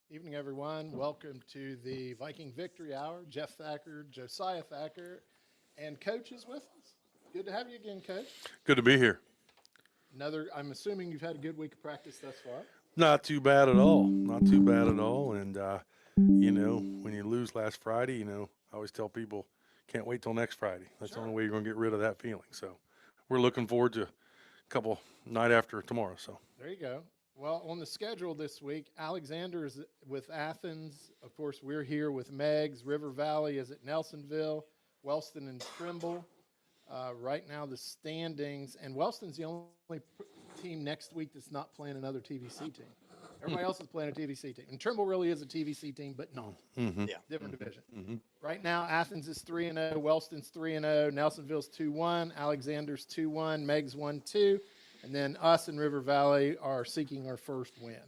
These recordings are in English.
Evening, everyone. Welcome to the Viking Victory Hour. Jeff Thacker, Josiah Thacker, and Coach is with us. Good to have you again, Coach. Good to be here. I'm assuming you've had a good week of practice thus far. Not too bad at all. Not too bad at all. And, when you lose last Friday, I always tell people, can't wait till next Friday. That's the Sure. only way you're going to get rid of that feeling. So we're looking forward to a couple night after tomorrow. So, There you go. Well, on the schedule this week, Alexander is with Athens. Of course, we're here with Meggs. River Valley is at Nelsonville, Wellston and Trimble. Right now, the standings, and Wellston's the only team next week that's not playing another TVC team. Everybody else is playing a TVC team. And Trimble really is a TVC team, but not. Yeah. Different division. Right now, Athens is 3-0, Wellston's 3-0, Nelsonville's 2-1, Alexander's 2-1, Meg's 1-2, and then us and River Valley are seeking our first win.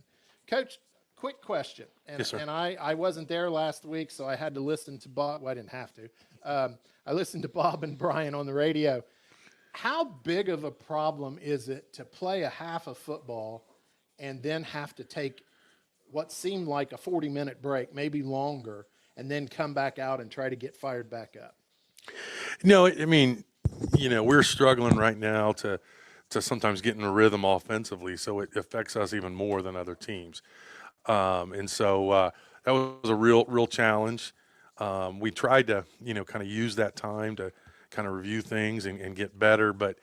Coach, quick question. And, Yes, sir. and I wasn't there last week, so I had to listen to Bob. Well, I didn't have to. I listened to Bob and Brian on the radio. How big of a problem is it to play a half of football and then have to take what seemed like a 40-minute break, maybe longer, and then come back out and try to get fired back up? we're struggling right now to sometimes get in a rhythm offensively. So it affects us even more than other teams. And so that was a real challenge. We tried to, kind of use that time to kind of review things and get better, but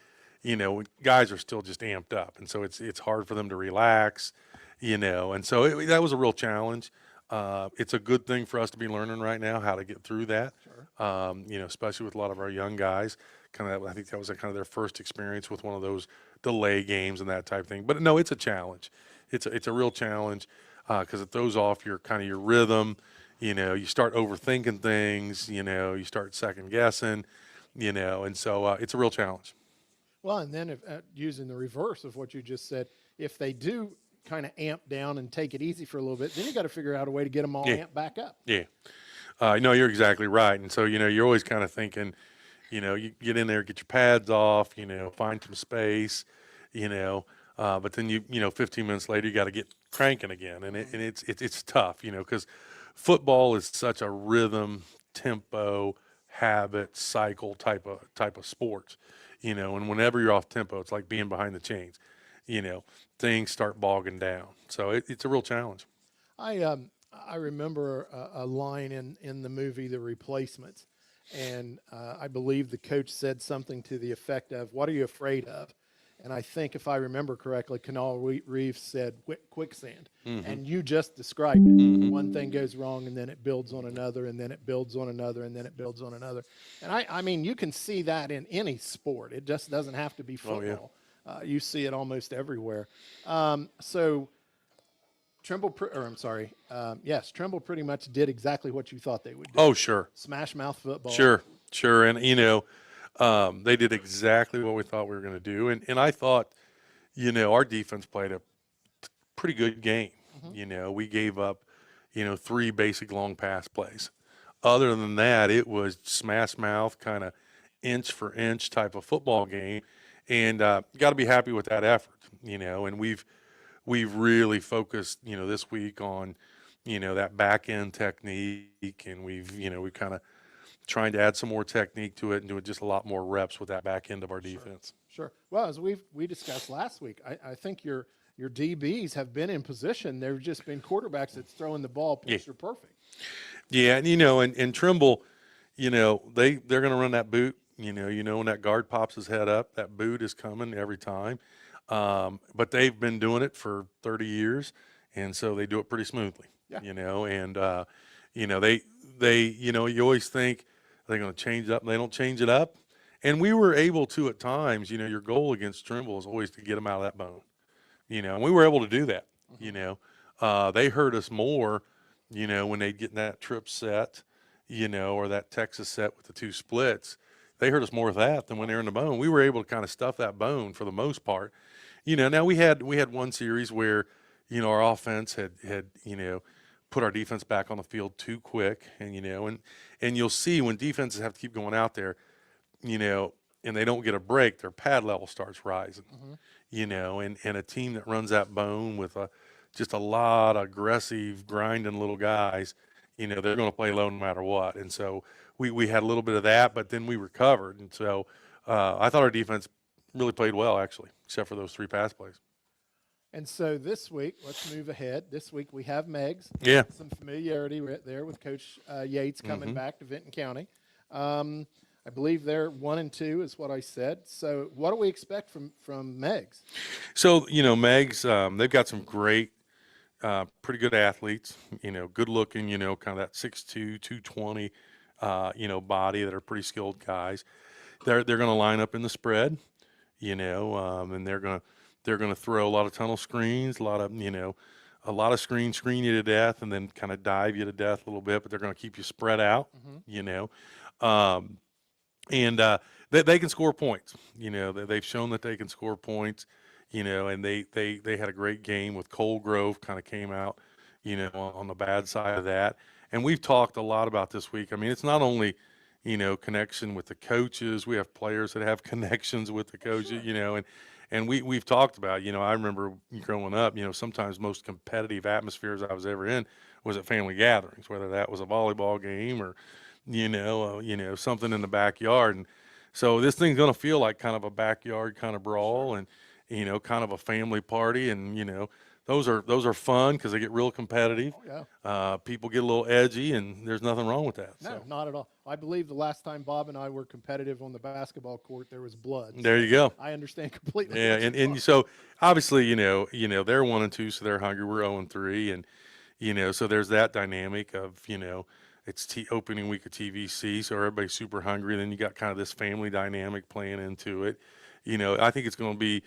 guys are still just amped up, and so it's hard for them to relax, and so that was a real challenge. It's a good thing for us to be learning right now how to get through that. Sure. Especially with a lot of our young guys. I think that was kind of their first experience with one of those delay games and that type of thing. But no, it's a challenge. It's a real challenge because it throws off your rhythm. You start overthinking things. You start second guessing. And so it's a real challenge. Well, and then if, using the reverse of what you just said, if they do kind of amp down and take it easy for a little bit, then you got to figure out a way to get them all amped back up. Yeah. No, you're exactly right. And so, you're always kind of thinking, you get in there, get your pads off, find some space, but then 15 minutes later, you got to get cranking again. And it's tough, because football is such a rhythm, tempo, habit, cycle type of sports, and whenever you're off tempo, it's like being behind the chains, you know, things start bogging down. So it's a real challenge. I remember a line in the movie The Replacements, and I believe the coach said something to the effect of, "What are you afraid of?" And I think, if I remember correctly, Canal Reeves said quicksand, and you just described it. One thing goes wrong, and then it builds on another, and then it builds on another, and then it builds on another. And I mean, you can see that in any sport. It just doesn't have to be Oh, yeah. football. You see it almost everywhere. So Trimble, yes, Trimble pretty much did exactly what you thought they would do. Oh, sure. Smash mouth football. Sure. And, they did exactly what we thought we were going to do. And I thought, our defense played a pretty good game. We gave up, three basic long pass plays. Other than that, it was smash mouth, kind of inch for inch type of football game. And you got to be happy with that effort, and we've really focused, this week on, that back end technique, and we kind of trying to add some more technique to it and do just a lot more reps with that back end of our defense. Sure. Well, as we discussed last week, I think your DBs have been in position. They've just been quarterbacks that's throwing the ball picture perfect. Yeah, and Trimble, they're going to run that boot. When that guard pops his head up, that boot is coming every time. But they've been doing it for 30 years, and so they do it pretty smoothly. Yeah. You always think they're going to change it up, and they don't change it up. And we were able to at times. Your goal against Trimble is always to get them out of that bone. And we were able to do that. They hurt us more. When they get in that trip set, or that Texas set with the two splits. They hurt us more with that than when they're in the bone. We were able to kind of stuff that bone for the most part. Now we had one series where, our offense had put our defense back on the field too quick, and you'll see when defenses have to keep going out there, and they don't get a break, their pad level starts rising. And a team that runs that bone with a just a lot of aggressive, grinding little guys. They're going to play low no matter what. And so we had a little bit of that, but then we recovered. And so I thought our defense really played well, actually, except for those 3 pass plays. And so this week, let's move ahead. This week we have Megs. Yeah. Some familiarity right there with Coach Yates coming back to Vinton County. I believe they're 1-2 is what I said. So what do we expect from Megs? So, Megs, they've got some great, pretty good athletes, good looking, kind of that 6'2", 220, body that are pretty skilled guys. They're going to line up in the spread, and they're going to throw a lot of tunnel screens, a lot of screen you to death, and then kind of dive you to death a little bit, but they're going to keep you spread out, and they can score points. They've shown that they can score points. And they had a great game with Cole Grove, kind of came out, on the bad side of that. And we've talked a lot about this week. I mean, it's not only, connection with the coaches. We have players that have connections with the coaches, and we've talked about, I remember growing up, sometimes most competitive atmospheres I was ever in was at family gatherings, whether that was a volleyball game or, something in the backyard. And so this thing's going to feel like kind of a backyard kind of brawl and, kind of a family party. And, those are fun because they get real competitive. Oh, yeah. People get a little edgy, and there's nothing wrong with that. No, So. not at all. I believe the last time Bob and I were competitive on the basketball court, there was blood. There you go. I understand completely. Yeah, and so obviously, they're 1-2, so they're hungry. We're 0-3, and so there's that dynamic of it's opening week of TVC, so everybody's super hungry. Then you got kind of this family dynamic playing into it. I think it's going to be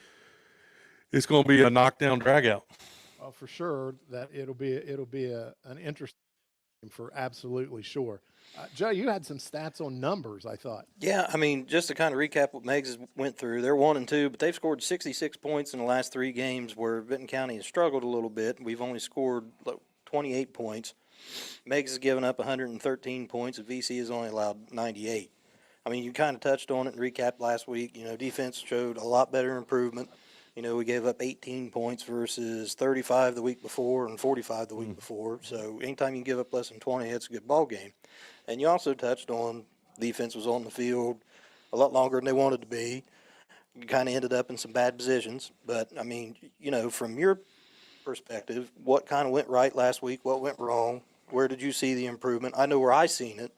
a knockdown drag out. Well, for sure that it'll be an interesting game for absolutely sure. Joe, you had some stats on numbers, I thought. Yeah, I mean, just to kind of recap what Megs has went through, they're 1-2, but they've scored 66 points in the last 3 games, where Vinton County has struggled a little bit. We've only scored 28 points. Megs has given up 113 points, and VC has only allowed 98. I mean, you kind of touched on it and recapped last week. Defense showed a lot better improvement. We gave up 18 points versus 35 the week before and 45 the week before. So anytime you can give up less than 20, it's a good ball game. And you also touched on defense was on the field a lot longer than they wanted to be. You kind of ended up in some bad positions. But, I mean, from your perspective, what kind of went right last week? What went wrong? Where did you see the improvement? I know where I seen it,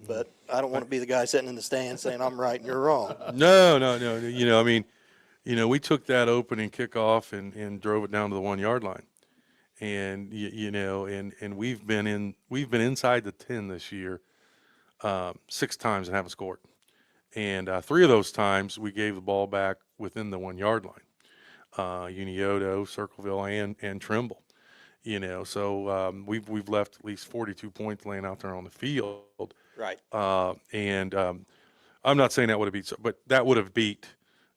but I don't want to be the guy sitting in the stands saying I'm right and you're wrong. No. I mean, we took that opening kickoff and drove it down to the 1-yard line, and and we've been inside the 10 this year 6 times and haven't scored, and 3 of those times we gave the ball back within the 1-yard line. Unioto, Circleville, and Trimble, so we've left at least 42 points laying out there on the field, Right. and I'm not saying that would have beat, but that would have beat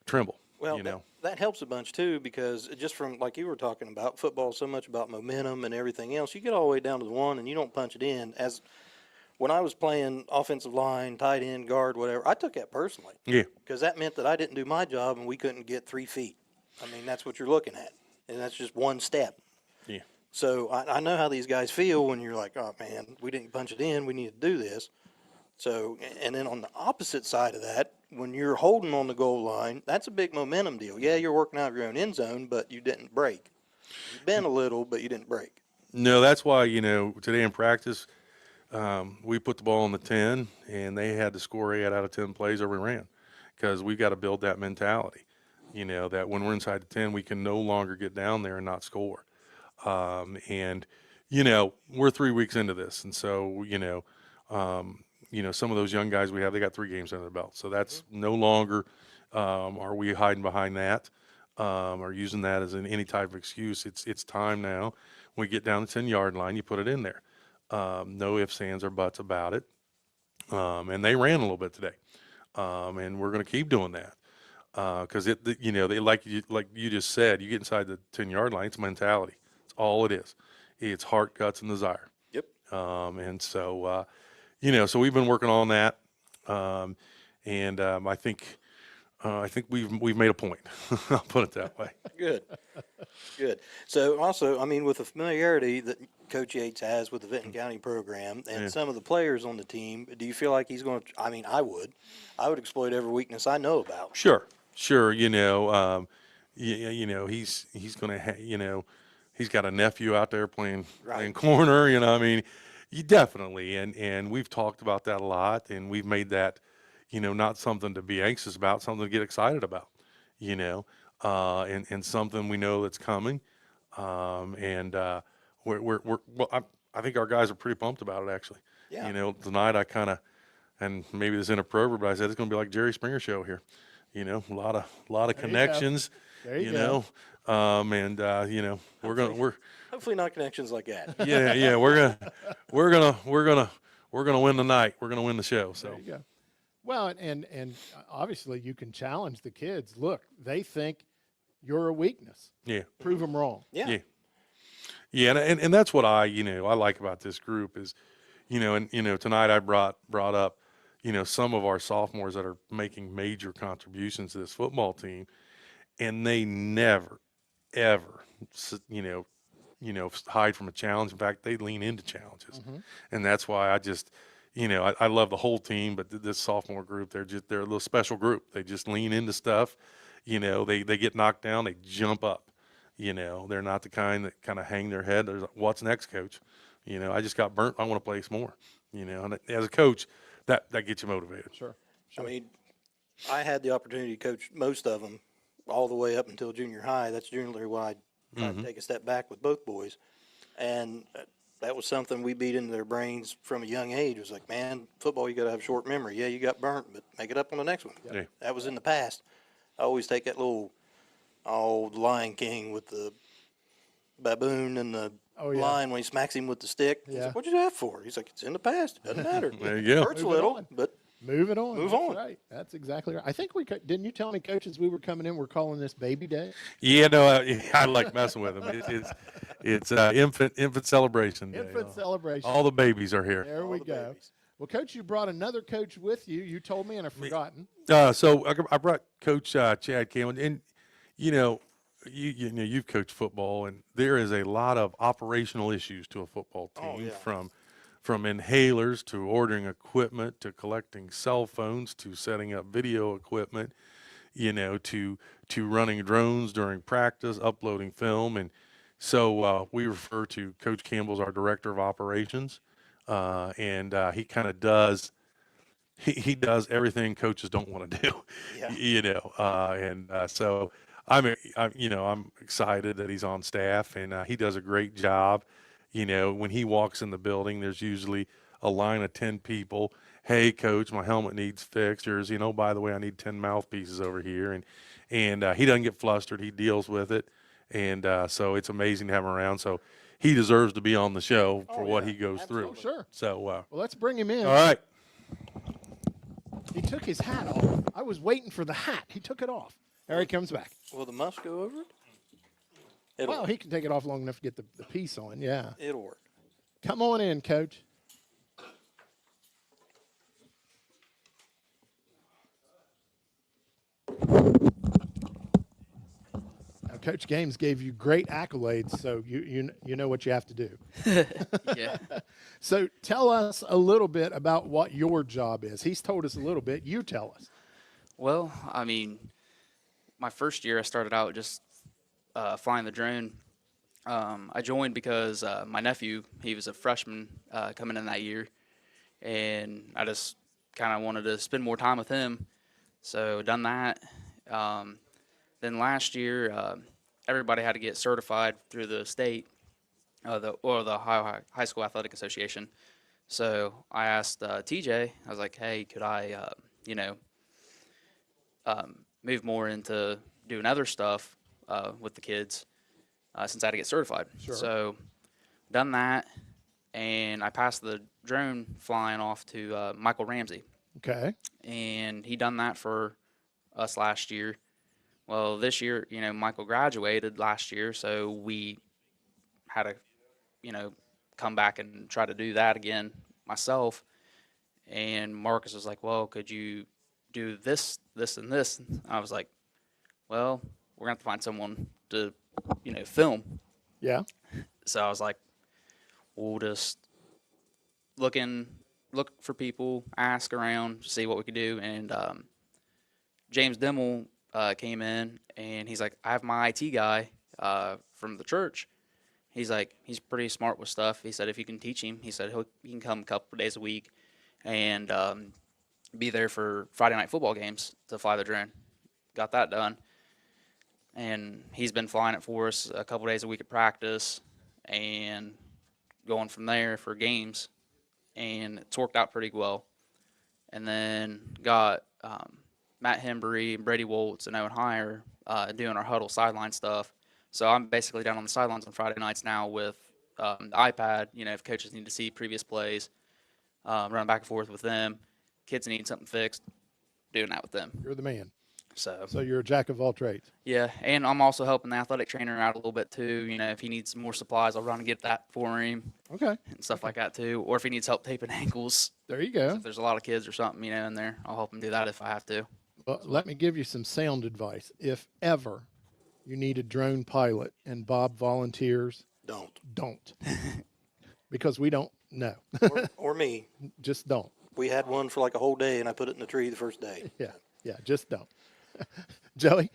Trimble. Well, that helps a bunch, too, because just from, like you were talking about, football is so much about momentum and everything else. You get all the way down to the 1 and you don't punch it in. As when I was playing offensive line, tight end, guard, whatever, I took that personally. Yeah. Because that meant that I didn't do my job and we couldn't get 3 feet. I mean, that's what you're looking at. And that's just one step. Yeah. So I know how these guys feel when you're like, oh, man, we didn't punch it in. We need to do this. So, and then on the opposite side of that, when you're holding on the goal line, that's a big momentum deal. Yeah, you're working out of your own end zone, but you didn't break. You bent a little, but you didn't break. No, that's why, today in practice, we put the ball on the 10, and they had to score 8 out of 10 plays or we ran, because we've got to build that mentality, that when we're inside the 10, we can no longer get down there and not score. And, we're 3 weeks into this, and so, some of those young guys we have, they got 3 games under their belt. So that's no longer are we hiding behind that or using that as any type of excuse. It's time now. When we get down the 10-yard line, you put it in there. No ifs, ands, or buts about it. And they ran a little bit today. And we're going to keep doing that. Because they like you just said, you get inside the 10-yard line, it's mentality. It's all it is. It's heart, guts, and desire. Yep. And so so we've been working on that, and I think I think we've made a point. I'll put it that way. Good, good. So also, I mean, with the familiarity that Coach Yates has with the Vinton County program and Yeah. some of the players on the team, do you feel like he's going to? I mean, I would exploit every weakness I know about. Sure. He's going to he's got a nephew out there playing Right. corner. I mean, you definitely and we've talked about that a lot, and we've made that not something to be anxious about, something to get excited about. And something we know that's coming. And we're well. I think our guys are pretty pumped about it actually. Yeah. Tonight I kind of, and maybe this isn't appropriate, but I said it's going to be like Jerry Springer show here. A lot of There you go. connections. There you go. We're Hopefully, not connections like that. yeah we're gonna win the night. We're gonna win the show. So There you go. Well, and obviously you can challenge the kids. Look, they think you're a weakness. yeah. Prove them wrong. Yeah. Yeah, and that's what I like about this group is, tonight I brought up, some of our sophomores that are making major contributions to this football team, and they never, ever, hide from a challenge. In fact, they lean into challenges, and that's why I just, I love the whole team, but this sophomore group, they're a little special group. They just lean into stuff, they get knocked down, they jump up. They're not the kind that kind of hang their head. There's what's next, coach? I just got burnt. I want to play some more. And as a coach, that gets you motivated. Sure. I mean, I had the opportunity to coach most of them all the way up until junior high. That's generally why I tried to take a step back with both boys. And that was something we beat into their brains from a young age. It was like, man, football, you got to have short memory. Yeah, you got burnt, but make it up on the next one. Yeah. That was in the past. I always take that little, the Lion King with the baboon and the lion when he smacks him with the stick. He's Yeah. like, what'd you do that for? He's like, it's in the past. It doesn't matter. There you go. Hurts a Move it little, on. but Move it on. Move That's on. Right. That's exactly right. I think didn't you tell me, coaches, we were coming in, we're calling this baby day? Yeah, no, I like messing with them. It's infant celebration day. Infant celebration. All the babies are here. There we the go. babies. Well, Coach, you brought another coach with you. You told me, and I've forgotten. So I brought Coach Chad Cameron, and you've coached football, and there is a lot of operational issues to a football team, yeah. from inhalers to ordering equipment to collecting cell phones to setting up video equipment, to running drones during practice, uploading film, and so we refer to Coach Campbell as our director of operations, and he kind of does. He does everything coaches don't want to do, Yeah. so I'm excited that he's on staff, and he does a great job. When he walks in the building, there's usually a line of 10 people. Hey, coach, my helmet needs fixtures. By the way, I need 10 mouthpieces over here, and he doesn't get flustered. He deals with it, and so it's amazing to have him around. So he deserves to be on the show for what he goes through. Sure. So Well, let's bring him in. all right. He took his hat off. I was waiting for the hat. He took it off. There he comes back. Will the musk go over it? Well, he can take it off long enough to get the piece on. Yeah. It'll work. Come on in, Coach. Now, Coach Games gave you great accolades, so you know what you have to do. Yeah. So tell us a little bit about what your job is. He's told us a little bit. You tell us. Well, I mean, my first year I started out just flying the drone. I joined because my nephew, he was a freshman coming in that year, and I just kind of wanted to spend more time with him. So done that. Then last year, everybody had to get certified through the state, the Ohio High School Athletic Association. So I asked TJ. I was like, "Hey, could I, move more into doing other stuff with the kids since I had to get certified?" Sure. So done that, and I passed the drone flying off to Michael Ramsey, Okay. and he done that for us last year. Well, this year, Michael graduated last year, so we had to, come back and try to do that again myself. And Marcus was like, "Well, could you do this, this, and this. I was like, well, we're going to have to find someone to, film. Yeah. So I was like, we'll just look for people, ask around, see what we could do. And James Dimmel came in, and he's like, I have my IT guy from the church. He's like, he's pretty smart with stuff. He said if you can teach him, he said he can come a couple of days a week and be there for Friday night football games to fly the drone. Got that done. And he's been flying it for us a couple days a week at practice and going from there for games. And it's worked out pretty well. And then got Matt Hembury, Brady Woltz, and Owen Heyer doing our huddle sideline stuff. So I'm basically down on the sidelines on Friday nights now with the iPad, if coaches need to see previous plays, running back and forth with them. Kids need something fixed, doing that with them. You're the man. So you're a jack of all trades. yeah, and I'm also helping the athletic trainer out a little bit too. If he needs some more supplies, I'll run and get that for him Okay. and stuff like that too. Or if he needs help taping ankles, There you go. if there's a lot of kids or something, in there, I'll help him do that if I have to. Well, let me give you some sound advice. If ever you need a drone pilot and Bob volunteers, don't. Because we don't know. Or me. Just don't. We had one for like a whole day, and I put it in the tree the first day. Yeah, just don't. Joey?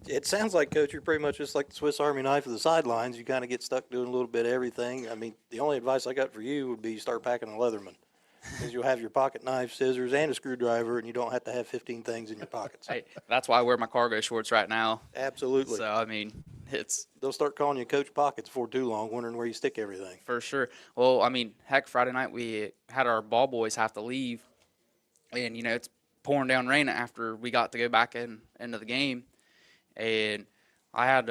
It sounds like, Coach, you're pretty much just like the Swiss Army knife of the sidelines. You kind of get stuck doing a little bit of everything. I mean, the only advice I got for you would be start packing a Leatherman. Because you'll have your pocket knife, scissors, and a screwdriver, and you don't have to have 15 things in your pockets. Hey, that's why I wear my cargo shorts right now. Absolutely. So, it's They'll start calling you Coach Pockets before too long, wondering where you stick everything. for sure. Well, heck, Friday night we had our ball boys have to leave. And, it's pouring down rain after we got to go back into the game. And I had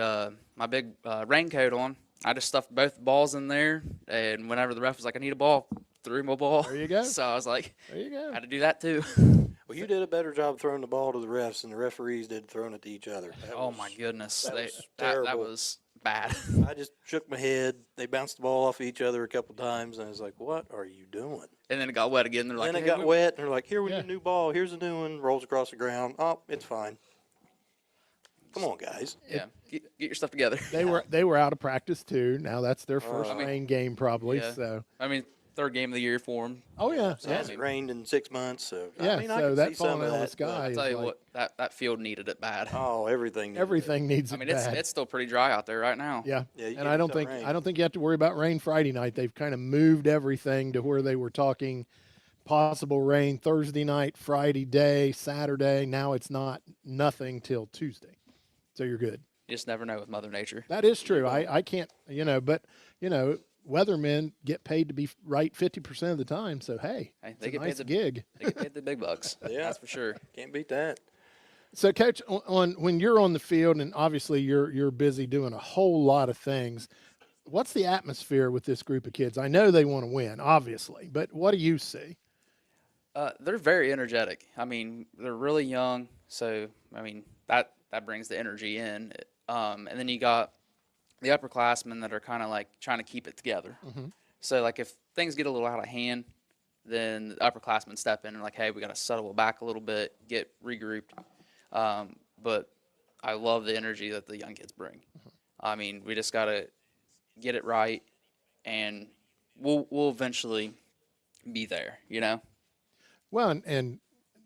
my big raincoat on. I just stuffed both balls in there. And whenever the ref was like, I need a ball, threw him a ball. There you go. So I was like, There you go. I had to do that too. Well, you did a better job throwing the ball to the refs than the referees did throwing it to each other. Oh my goodness. That terrible. was bad. I just shook my head. They bounced the ball off each other a couple times, and I was like, what are you doing? And then it got wet again. They're like, Then it "Hey, got we-" wet, and they're like, here we Yeah. need a new ball. Here's a new one. Rolls across the ground. Oh, it's fine. Come on, guys. Yeah. Get your stuff together. They were out of practice too. Now that's their first I mean, rain game probably. yeah. So Third game of the year for them. oh yeah, It hasn't rained in 6 months, so yeah. I mean, I so can that see some falling of out of the that. but- sky I'll is tell you like, what, that field needed it bad. Oh, everything. everything needs I it mean, bad. it's still pretty dry out there right now. Yeah. Yeah, you And get I don't some think rain. you have to worry about rain Friday night. They've kind of moved everything to where they were talking possible rain Thursday night, Friday day, Saturday. Now it's nothing till Tuesday. So you're good. You just never know with Mother Nature. That is true. I can't, but weathermen get paid to be right 50% of the time. So hey, Hey, it's a nice gig. They get paid the big bucks. Yeah. That's for sure. Can't beat that. So, Coach, on when you're on the field, and obviously you're busy doing a whole lot of things. What's the atmosphere with this group of kids? I know they want to win, obviously, but what do you see? They're very energetic. They're really young, so that brings the energy in. And then you got the upperclassmen that are kind of like trying to keep it together. Mm-hmm. So like if things get a little out of hand, then the upperclassmen step in and like, hey, we got to settle it back a little bit, get regrouped. But I love the energy that the young kids bring. We just got to get it right, and we'll eventually be there. Well, and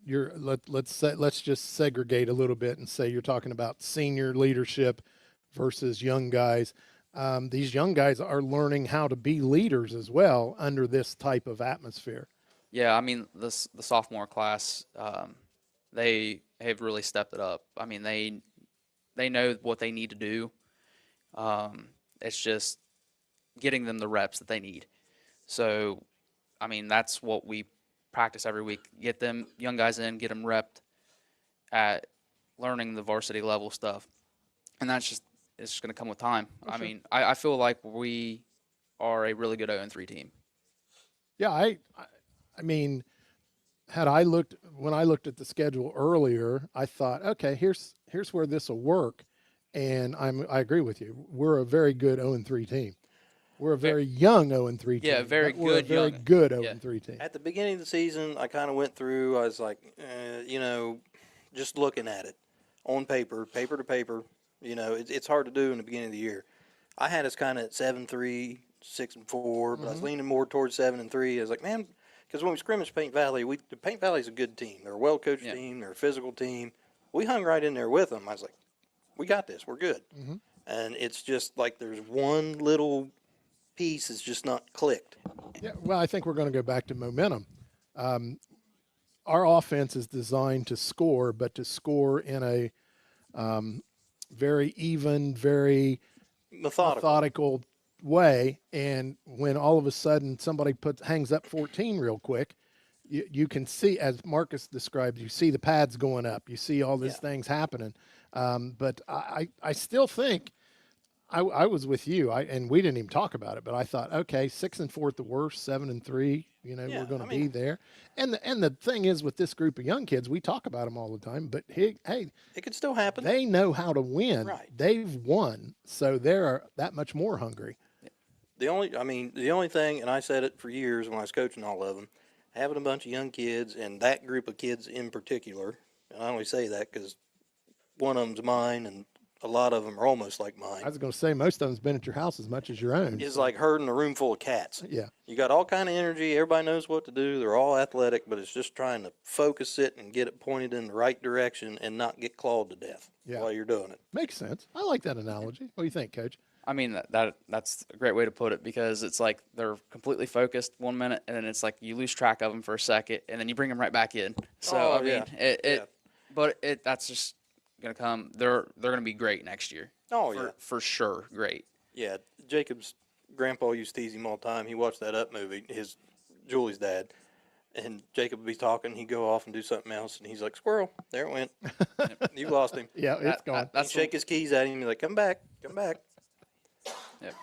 let's just segregate a little bit and say you're talking about senior leadership versus young guys. These young guys are learning how to be leaders as well under this type of atmosphere. Yeah, the sophomore class, they have really stepped it up. They know what they need to do. It's just getting them the reps that they need. So, that's what we practice every week. Get them young guys in, get them repped at learning the varsity level stuff, and it's just going to come with time. Sure. I feel like we are a really good 0-3 team. Yeah, I when I looked at the schedule earlier, I thought, okay, here's where this will work, and I agree with you. We're a very good 0-3 team. We're a very young 0-3 team. Yeah, very but we're a good very young- good yeah. 0-3 team. At the beginning of the season, I kind of went through. I was like, just looking at it on paper, paper to paper. It's hard to do in the beginning of the year. I had us kind of at 7-3, 6-4, but I was leaning more towards 7-3. I was like, man, because when we scrimmaged Paint Valley, the Paint Valley's a good team. They're a well coached Yeah. team. They're a physical team. We hung right in there with them. I was like, we got this. We're good. And it's just like there's one little piece is just not clicked. Yeah, well, I think we're going to go back to momentum. Our offense is designed to score, but to score in a very even, very methodical way. And when all of a sudden somebody hangs up 14 real quick, you can see, as Marcus described, you see the pads going up. You see all these things happening. But I still think I was with you, and we didn't even talk about it, but I thought, okay, 6-4 at the worst, 7-3, we're going to be there. And the thing is, with this group of young kids, we talk about them all the time, but hey, It could still happen. they know how to win. Right. They've won, so they're that much more hungry. The only thing, and I said it for years when I was coaching all of them, having a bunch of young kids, and that group of kids in particular, and I only say that because one of them's mine, and a lot of them are almost like mine, I was going to say most of them's been at your house as much as your own. is like herding a room full of cats. Yeah. You got all kind of energy. Everybody knows what to do. They're all athletic, but it's just trying to focus it and get it pointed in the right direction and not get clawed to death while you're doing it. Makes sense. I like that analogy. What do you think, Coach? I mean, that's a great way to put it, because it's like they're completely focused 1 minute, and then it's like you lose track of them for a second, and then you bring them right back in. So I mean, that's just gonna come. They're gonna be great next year. Oh, for sure, great. Yeah, Jacob's grandpa used to tease him all the time. He watched that Up movie, Julie's dad, and Jacob would be talking. He'd go off and do something else, and he's like, squirrel, there it went. You lost him. Yeah, it's gone. He'd shake his keys at him and be like, come back, come back. Yep.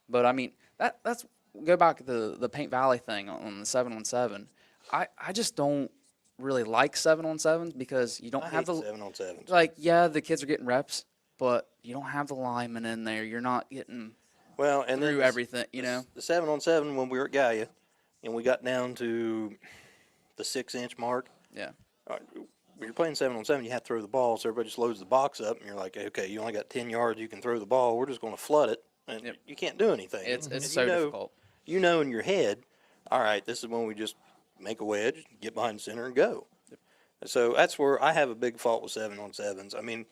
But I mean, that's go back to the Paint Valley thing on the 7-on-7. I just don't really like 7-on-7s because you don't I have hate the 7-on-7s. like, yeah, the kids are getting reps, but you don't have the linemen in there. You're not getting Well, and then through everything, The 7-on-7 when we were at Gaia, and we got down to the 6-inch mark. Yeah. When you're playing 7-on-7, you have to throw the ball, so everybody just loads the box up, and you're like, okay, you only got 10 yards, you can throw the ball. We're just going to flood it, and you can't do anything. It's And so difficult. You know in your head, all right, this is when we just make a wedge, get behind the center, and go. So that's where I have a big fault with 7-on-7s. I mean,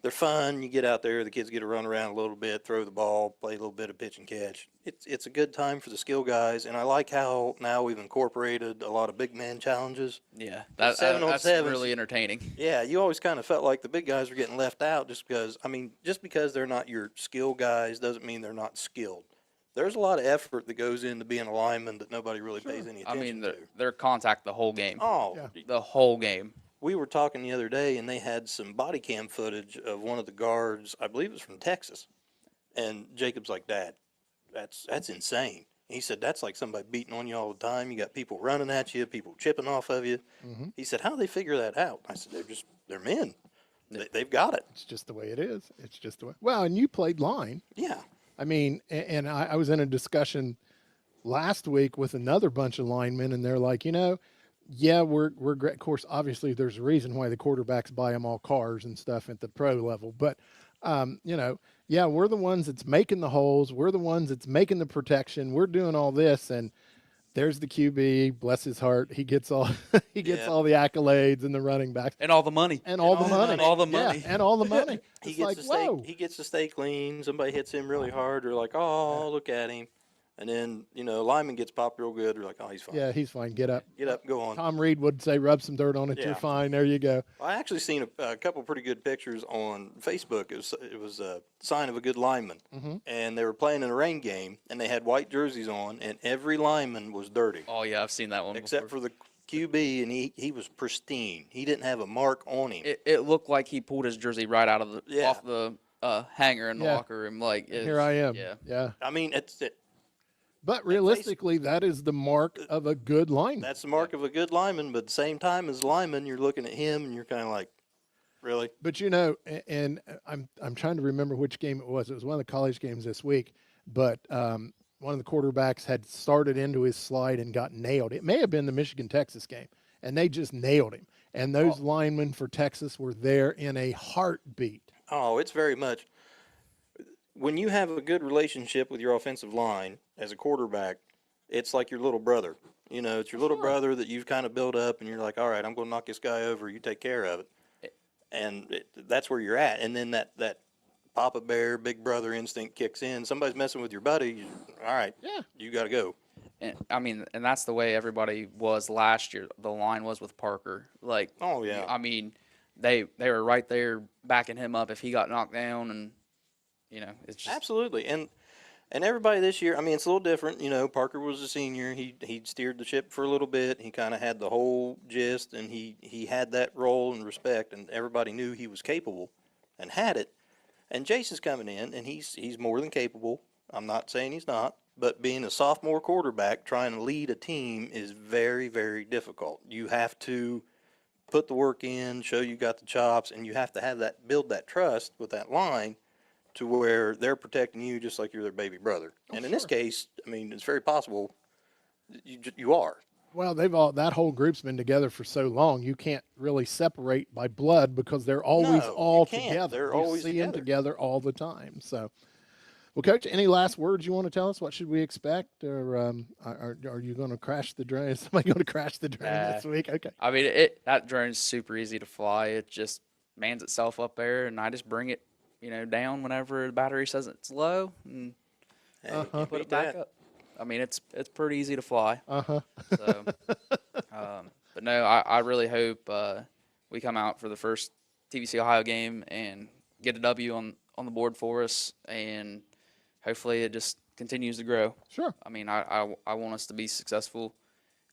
they're fun. You get out there, the kids get to run around a little bit, throw the ball, play a little bit of pitch and catch. It's a good time for the skill guys, and I like how now we've incorporated a lot of big man challenges. Yeah. That's That's really entertaining. Yeah, you always kind of felt like the big guys were getting left out just because they're not your skill guys doesn't mean they're not skilled. There's a lot of effort that goes into being a lineman that nobody really pays any I attention mean, to. they're contact the whole game. Oh, The whole game. we were talking the other day, and they had some body cam footage of one of the guards. I believe it was from Texas. And Jacob's like, Dad, that's insane. He said, that's like somebody beating on you all the time. You got people running at you, people chipping off of you. He said, how do they figure that out? I said, they're men. They've got it. It's just the way it is. It's just the way. Well, and you played line. Yeah. I mean, and I was in a discussion last week with another bunch of linemen, and they're like, yeah, we're great. Of course, obviously, there's a reason why the quarterbacks buy them all cars and stuff at the pro level. But, yeah, we're the ones that's making the holes. We're the ones that's making the protection. We're doing all this, and there's the QB. Bless his heart, he gets all all the accolades and the running backs And all the money. and all the money, All the money. and all the money. He It's gets like, to stay. whoa. He gets to stay clean. Somebody hits him really hard. They're like, "Oh, look at him," and then lyman gets popped real good. They're like, "Oh, he's fine. Yeah, he's fine. Get up. Get up, go on." Tom Reed would say, rub some dirt on it. Yeah. You're fine. There you go. I actually seen a couple pretty good pictures on Facebook. It was a sign of a good lineman, and they were playing in a rain game, and they had white jerseys on, and every lineman was dirty Oh, yeah, I've seen that one except before. for the QB, and he was pristine. He didn't have a mark on him. It looked like he pulled his jersey right out of Yeah. off the hanger in the Yeah. locker room. Like, Here I am. Yeah. Yeah. I mean, But realistically, that is the mark of a good lineman. that's the mark of a good lineman. But at the same time as lineman, you're looking at him, and you're kind of like, really? But and I'm trying to remember which game it was. It was one of the college games this week. But one of the quarterbacks had started into his slide and got nailed. It may have been the Michigan-Texas game, and they just nailed him. And those linemen for Texas were there in a heartbeat. Oh, it's very much. When you have a good relationship with your offensive line as a quarterback, it's like your little brother. You know, it's your little brother that you've kind of built up, and you're like, all right, I'm going to knock this guy over. You take care of it. And that's where you're at. And then that Papa Bear, big brother instinct kicks in. Somebody's messing with your buddy. All right, Yeah. you got to go. And, I mean, and that's the way everybody was last year. The line was with Parker. Like, Oh, yeah. I mean, they were right there backing him up if he got knocked down, and you know, it's just Absolutely. And everybody this year, I mean, it's a little different. You know, Parker was a senior. He steered the ship for a little bit. He kind of had the whole gist, and he had that role and respect, and everybody knew he was capable and had it. And Jason's coming in, and he's more than capable. I'm not saying he's not, but being a sophomore quarterback trying to lead a team is very, very difficult. You have to put the work in, show you got the chops, and you have to have that, build that trust with that line to where they're protecting you just like you're their baby brother. And in this case, I mean, it's very possible you are. Well, that whole group's been together for so long. You can't really separate by blood because they're always No, you all can't. together. They're You always see them together. together all the time. So, well, Coach, any last words you want to tell us? What should we expect, or are you going to crash the drone? Is somebody going to crash the drone this week? Okay. I mean, that drone's super easy to fly. It just mans itself up there, and I just bring it, you know, down whenever the battery says it's low, and Hey, Uh-huh. can't put beat it back that. up. I mean, it's pretty easy to fly. Uh-huh. So, but no, I really hope we come out for the first TVC Ohio game and get a W on the board for us, and hopefully it just continues to grow. Sure. I mean, I want us to be successful.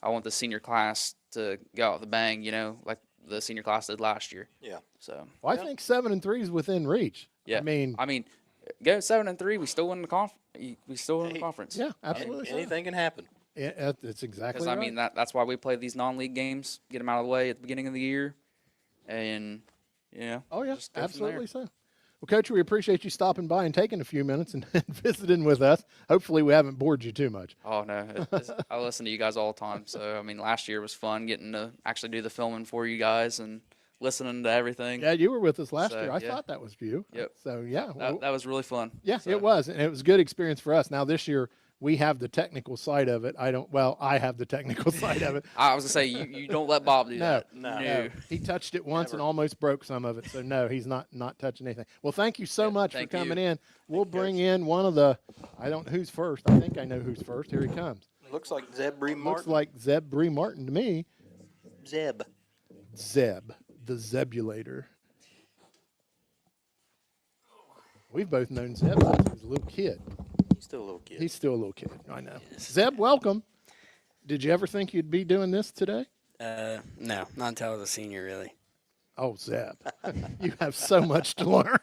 I want the senior class to go out with a bang, you know, like the senior class did last year. Yeah. So, Well, I think 7-3 is within reach. yeah. I mean, go 7-3. We still win the We still win the conference. yeah, absolutely. so. Anything can happen. Yeah, that's exactly Because right. I mean that's why we play these non-league games, get them out of the way at the beginning of the year, and you know. Oh, yeah, just go from there. absolutely so. Well, Coach, we appreciate you stopping by and taking a few minutes and visiting with us. Hopefully, we haven't bored you too much. Oh no, I listen to you guys all the time. So I mean, last year was fun getting to actually do the filming for you guys and listening to everything. Yeah, you were with us last So, year. I yeah. thought that was you. Yep. So, yeah. well, That was really fun. yeah, So, it was. And it was a good experience for us. Now, this year, we have the technical side of it. I have the technical side of it. I was gonna say you don't let Bob do No, that. no. He touched it once and Never. almost broke some of it. So, no, he's not touching anything. Well, thank you so much for thank coming you. in. We'll bring in one of the, who's first. I think I know who's first. Here he comes. Looks like Zeb Bree Looks Martin. like Zeb Bree Martin to me. Zeb. Zeb, the Zebulator. We've both known Zeb since he was a little kid. He's still a little kid. He's still a little kid. I know. Zeb, welcome. Did you ever think you'd be doing this today? No, not until I was a senior, really. Oh, Zeb, you have so much to learn.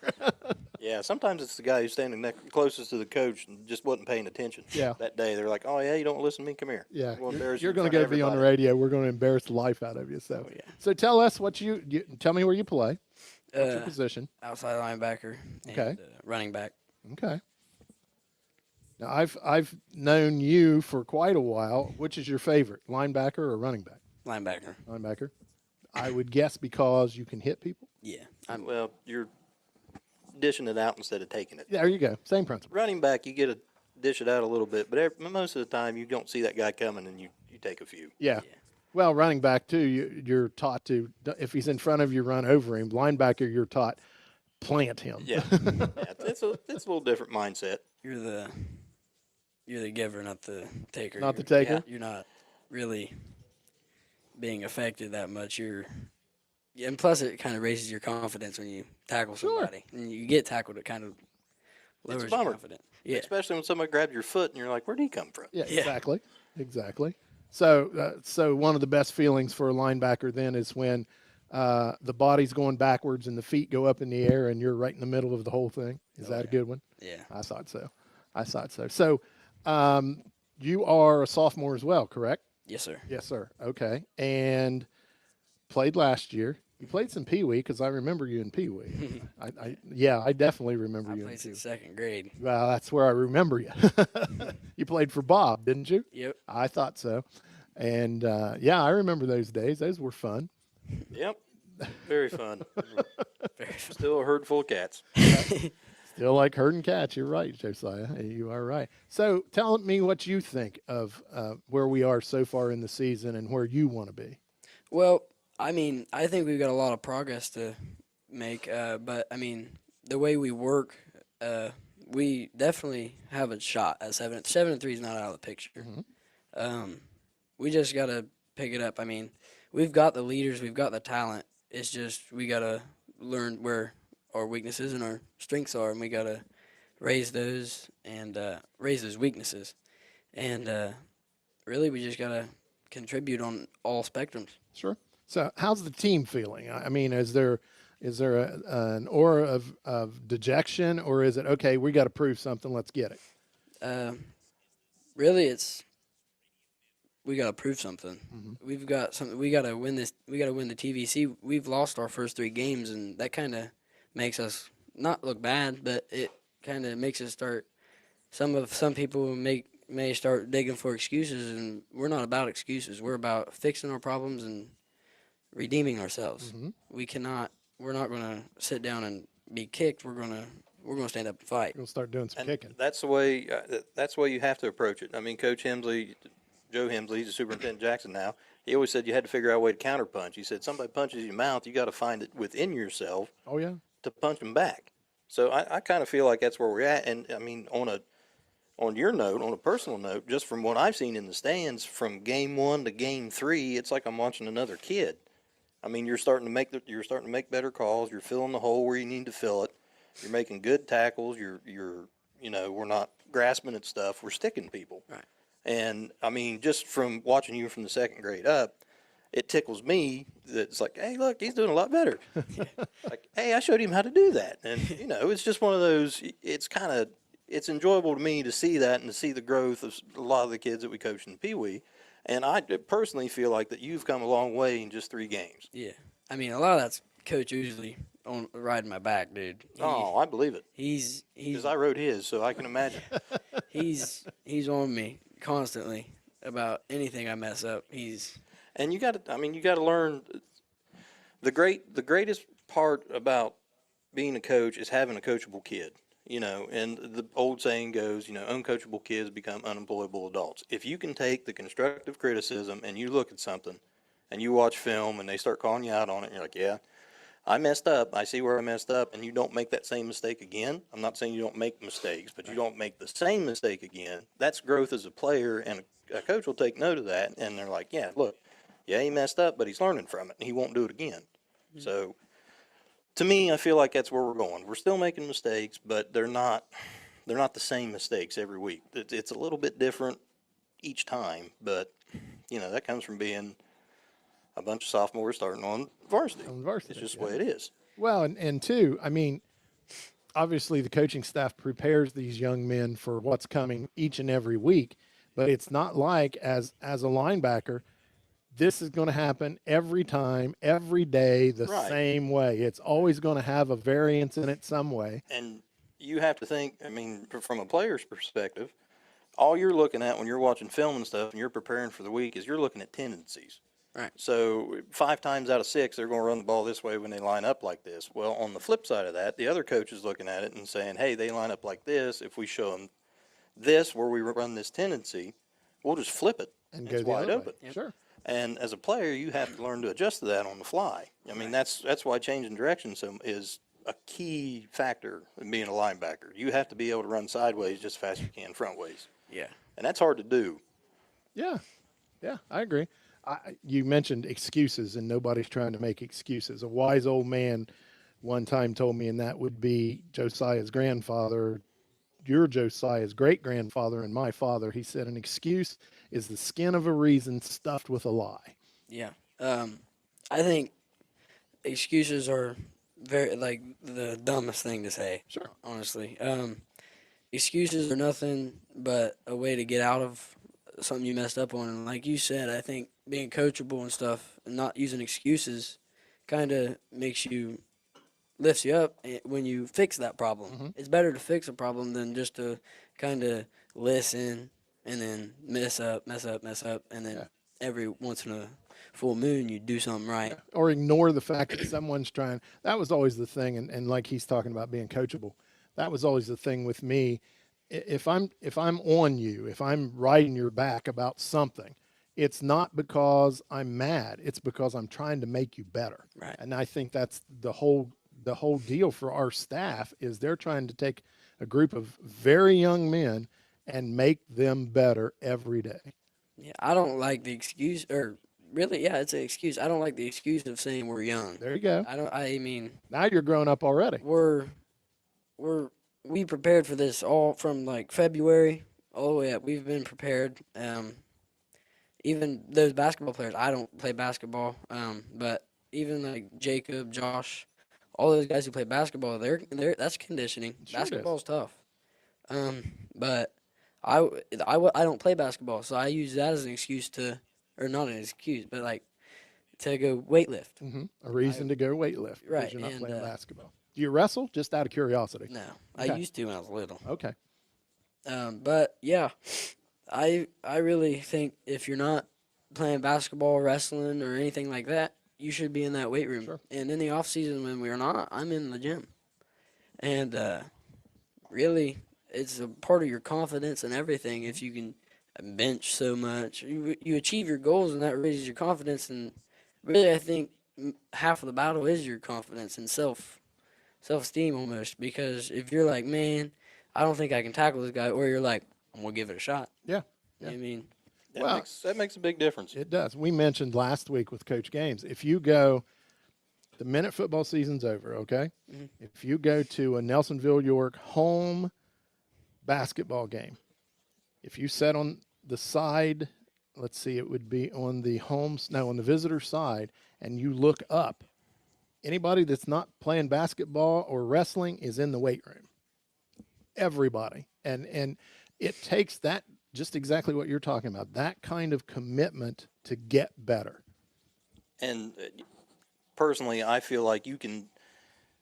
Yeah, sometimes it's the guy who's standing closest to the coach and just wasn't paying attention. Yeah. That day, they're like, "Oh yeah, you don't listen to me. Come here." Yeah, I'm gonna embarrass you're you going in to front go of be on the everybody." radio. We're going to embarrass the life out of you. So, yeah. so tell us what you tell me where you play. What's your Uh, position? outside linebacker. And, Okay. running back. Okay. Now I've known you for quite a while. Which is your favorite, linebacker or running back? Linebacker. Linebacker. I would guess because you can hit people. Yeah. Well, you're dishing it out instead of taking it. There you go. Same principle. Running back, you get to dish it out a little bit, but most of the time you don't see that guy coming and you take a few. Yeah. Well, running back too, you're taught to, if he's in front of you, run over him. Linebacker, you're taught plant him. Yeah, it's a little different mindset. You're the giver, not the taker. Not the You're- taker? You're not really being affected that much. Yeah, and plus it kind of raises your confidence when you tackle Sure. somebody. And you get tackled, it kind of lowers your bummer. confidence. Yeah. Especially when somebody grabs your foot and you're like, "Where'd he come from?" Yeah, Yeah. exactly. So one of the best feelings for a linebacker then is when the body's going backwards and the feet go up in the air and you're right in the middle of the whole thing. Is that a good one? Yeah. I thought so. So you are a sophomore as well, correct? Yes, sir. Yes, sir. Okay. And played last year. You played some Pee Wee because I remember you in Pee Wee. Yeah, I definitely remember I you in played Pee Wee. since second grade. Well, that's where I remember you. You played for Bob, didn't you? Yep. I thought so. And yeah, I remember those days. Those were fun. Yep. Very fun. Very fun. Still a herd full of cats. Still like herding cats. You're right, Josiah. You are right. So tell me what you think of where we are so far in the season and where you want to be. Well, I mean, I think we've got a lot of progress to make, but I mean, the way we work, we definitely have a shot at 7-3 is not out of the picture. We just got to pick it up. I mean, we've got the leaders, we've got the talent. It's just we got to learn where our weaknesses and our strengths are, and we got to raise those and raise those weaknesses. And really, we just got to contribute on all spectrums. Sure. So how's the team feeling? I mean, is there an aura of dejection, or is it okay? We got to prove something. Let's get it. Really, it's we got to prove something. We've got something. We got to win this. We got to win the TVC. We've lost our first 3 games, and that kind of makes us not look bad, but it kind of makes us start. Some people may start digging for excuses, and we're not about excuses. We're about fixing our problems and redeeming ourselves. We cannot. We're not going to sit down and be kicked. We're going to stand up and fight. We'll start doing some And kicking. that's the way. That's the way you have to approach it. I mean, Coach Hemsley, Joe Hemsley, he's the superintendent Jackson now. He always said you had to figure out a way to counterpunch. He said somebody punches your mouth, you got to find it within yourself Oh yeah. to punch them back. So I kind of feel like that's where we're at. And I mean, on your note, on a personal note, just from what I've seen in the stands, from game 1 to game 3, it's like I'm watching another kid. I mean, you're starting to make better calls. You're filling the hole where you need to fill it. You're making good tackles. We're not grasping at stuff. We're sticking people. Right. And I mean, just from watching you from the second grade up, it tickles me that it's like, hey, look, he's doing a lot better. Like, hey, I showed him how to do that. And, it's just one of those, it's enjoyable to me to see that and to see the growth of a lot of the kids that we coach in Pee Wee. And I personally feel like that you've come a long way in just 3 games. Yeah, I mean, a lot of that's Coach usually on riding my back, dude. Oh, I believe it. He's Because I wrote his, so I can imagine. he's on me constantly about anything I mess up. And you got to learn the greatest part about being a coach is having a coachable kid. And the old saying goes, uncoachable kids become unemployable adults. If you can take the constructive criticism and you look at something and you watch film and they start calling you out on it, and you're like, yeah, I messed up. I see where I messed up, and you don't make that same mistake again. I'm not saying you don't make mistakes, but you don't make the same mistake again. That's growth as a player, and a coach will take note of that, and they're like, yeah, look, yeah, he messed up, but he's learning from it, and he won't do it again. So to me, I feel like that's where we're going. We're still making mistakes, but they're not the same mistakes every week. It's a little bit different each time, but that comes from being a bunch of sophomores starting on varsity. It's just the way it is. Well, and two, I mean, obviously the coaching staff prepares these young men for what's coming each and every week, but it's not like as a linebacker, this is going to happen every time, every day, the Right. same way. It's always going to have a variance in it some way. And you have to think, I mean, from a player's perspective, all you're looking at when you're watching film and stuff and you're preparing for the week is you're looking at tendencies. Right. So 5 times out of 6, they're going to run the ball this way when they line up like this. Well, on the flip side of that, the other coach is looking at it and saying, hey, they line up like this. If we show them this where we run this tendency, we'll just flip it. And It's go the wide other open. way. Sure. And as a player, you have to learn to adjust to that on the fly. I mean, that's why changing direction is a key factor in being a linebacker. You have to be able to run sideways just as fast as you can front ways. Yeah. And that's hard to do. Yeah, I agree. You mentioned excuses, and nobody's trying to make excuses. A wise old man one time told me, and that would be Josiah's grandfather, your Josiah's great-grandfather, and my father. He said, an excuse is the skin of a reason stuffed with a lie. Yeah. I think excuses are very the dumbest thing to say. Sure. Honestly. Excuses are nothing but a way to get out of something you messed up on. And like you said, I think being coachable and stuff and not using excuses kind of makes you lifts you up when you fix that problem. Mhm. It's better to fix a problem than just to kind of listen and then mess up, and then Yeah. every once in a full moon you do something right. Or ignore the fact that someone's trying. That was always the thing, and like he's talking about being coachable. That was always the thing with me. If I'm on you, if I'm riding your back about something, it's not because I'm mad. It's because I'm trying to make you better. Right. And I think that's the whole deal for our staff is they're trying to take a group of very young men and make them better every day. Yeah, I don't like the excuse, or really, yeah, it's an excuse. I don't like the excuse of saying we're young. There you go. I don't. I mean, Now you're grown up already. we're we prepared for this all from like February all the way up. We've been prepared. Even those basketball players, I don't play basketball, but even like Jacob, Josh, all those guys who play basketball, they're that's conditioning. Sure it is. Basketball's tough. But I don't play basketball, so I use that as an excuse to, or not an excuse, but like to go weightlift. A reason to go weightlift because Right, you're not and, playing basketball. Do you wrestle? Just out of curiosity. No, Okay. I used to when I was little. Okay. But yeah, I really think if you're not playing basketball, wrestling, or anything like that, you should be in that weight room. Sure. And in the off season when we're not, I'm in the gym. And really, it's a part of your confidence and everything. If you can bench so much, you achieve your goals, and that raises your confidence. And really, I think half of the battle is your confidence and self-esteem almost. Because if you're like, man, I don't think I can tackle this guy, or you're like, I'm gonna give it a shot. Yeah. I mean, Well, That makes a big difference. it does. We mentioned last week with Coach Gaines, if you go the minute football season's over, okay? If you go to a Nelsonville, York home basketball game, if you sat on the side, let's see, it would be on the on the visitor side, and you look up, anybody that's not playing basketball or wrestling is in the weight room. Everybody. And it takes that, just exactly what you're talking about, that kind of commitment to get better. And personally, I feel like you can.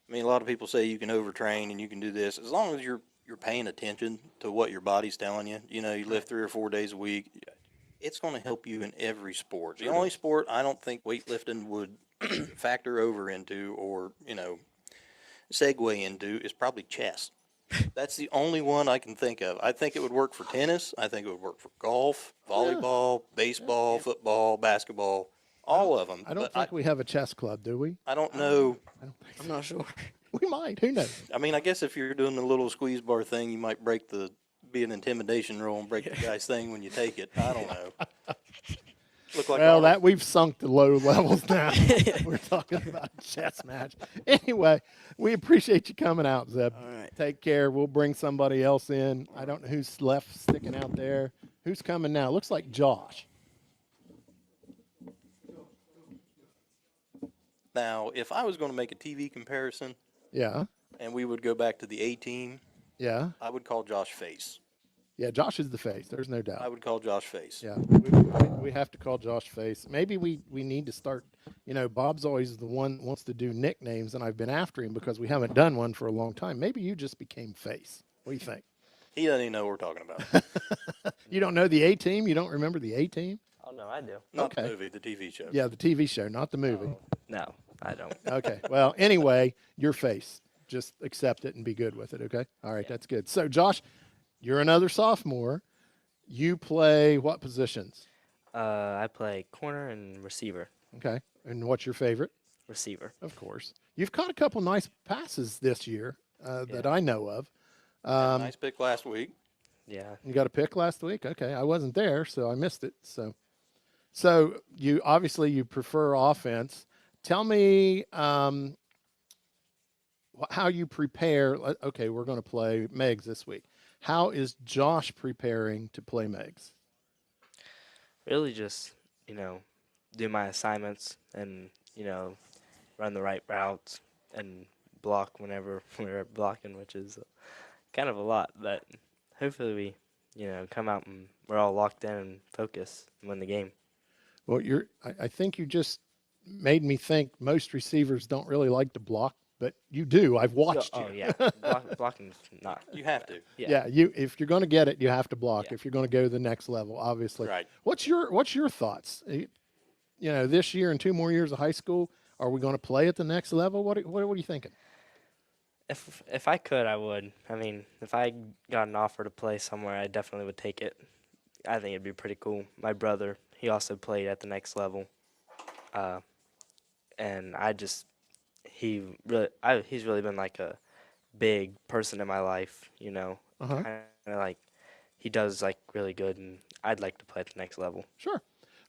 I mean, a lot of people say you can overtrain and you can do this as long as you're paying attention to what your body's telling you. You know, you lift 3 or 4 days a week. It's going to help you in every sport. The only sport I don't think weightlifting would factor over into, or segue into, is probably chess. That's the only one I can think of. I think it would work for tennis. I think it would work for golf, volleyball, baseball, football, basketball, all of them. I don't But think we have a chess club, do we? I don't know. I'm not sure. We might. Who knows? I mean, I guess if you're doing the little squeeze bar thing, you might be an intimidation roll and break the guy's thing when you take it. I don't know. Look like Well, Arnold. that we've sunk to low levels now. We're talking about a chess match. Anyway, we appreciate you coming out, Zeb. All right. Take care. We'll bring somebody else in. I don't know who's left sticking out there. Who's coming now? Looks like Josh. Now, if I was going to make a TV comparison Yeah. and we would go back to the A team, Yeah. I would call Josh Face. Yeah. Josh is the face. There's no I doubt. would call Josh Face. Yeah. We have to call Josh face. Maybe we need to start. Bob's always the one wants to do nicknames, and I've been after him because we haven't done one for a long time. Maybe you just became face. What do you think? He doesn't even know what we're talking about. You don't know the A team? You don't remember the A team? Oh no, I do. Not the Okay. movie, the TV show. Yeah, the TV show, not the movie. No, I don't. Okay. Well, anyway, your face. Just accept it and be good with it. Okay. All right. That's good. So, Josh, you're another sophomore. You play what positions? I play corner and receiver. Okay. And what's your favorite? Receiver. Of course. You've caught a couple nice passes this year that I know of. Nice pick last week. Yeah. You got a pick last week? Okay. I wasn't there, so I missed it. So you obviously you prefer offense. Tell me how you prepare. Okay, we're going to play Megs this week. How is Josh preparing to play Megs? Really just, do my assignments and, run the right routes and block whenever we're blocking, which is kind of a lot. But hopefully we, come out and we're all locked in and focused and win the game. Well, I think you just made me think most receivers don't really like to block, but you do. I've watched you. Oh yeah, blocking's not. You have to. Yeah, you if you're going to get it, you have to block. Yeah. If you're going to go to the next level, obviously. Right. What's your thoughts? You know, this year and 2 more years of high school, are we going to play at the next level? What are you thinking? If I could, I would. I mean, if I got an offer to play somewhere, I definitely would take it. I think it'd be pretty cool. My brother, he also played at the next level, and he's really been like a big person in my life. You know, Uh-huh. kind of like he does like really good, and I'd like to play at the next level. Sure.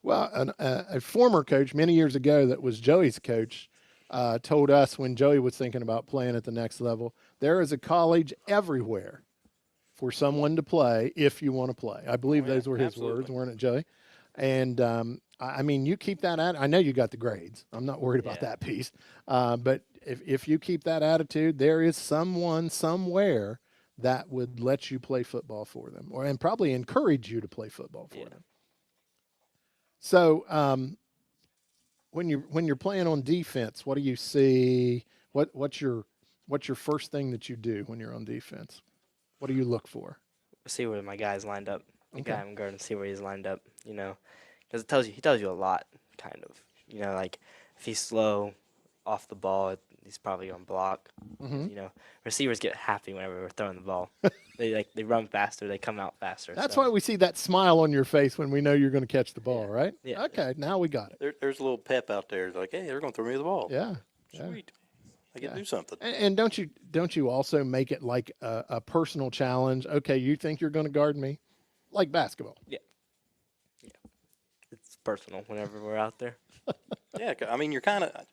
Well, a former coach many years ago that was Joey's coach told us when Joey was thinking about playing at the next level, there is a college everywhere for someone to play if you want to play. I believe Oh, yeah, those were his absolutely. words, weren't it, Joey? And I mean, you keep that I know you got the grades. I'm not worried about Yeah. that piece. But if you keep that attitude, there is someone somewhere that would let you play football for them, and probably encourage you to play football for Yeah. them. So when you're playing on defense, what do you see? What's your first thing that you do when you're on defense? What do you look for? See where my guy's lined up. The Okay. guy I'm guarding, see where he's lined up. You know, because he tells you a lot, kind of. You know, like if he's slow off the ball, he's probably gonna block. Mhm. You know, receivers get happy whenever we're throwing the ball. they run faster, they come out faster. That's so, why we see that smile on your face when we know you're going to catch the ball, Yeah. right? Yeah. Okay, now we got it. There's a little pep out there. It's like, hey, they're going to throw me the ball. Yeah. Yeah. Sweet. I get Yeah. to do something. And don't you also make it like a personal challenge? Okay, you think you're going to guard me, like basketball. it's personal whenever we're out there. Yeah, I mean, you're kind of,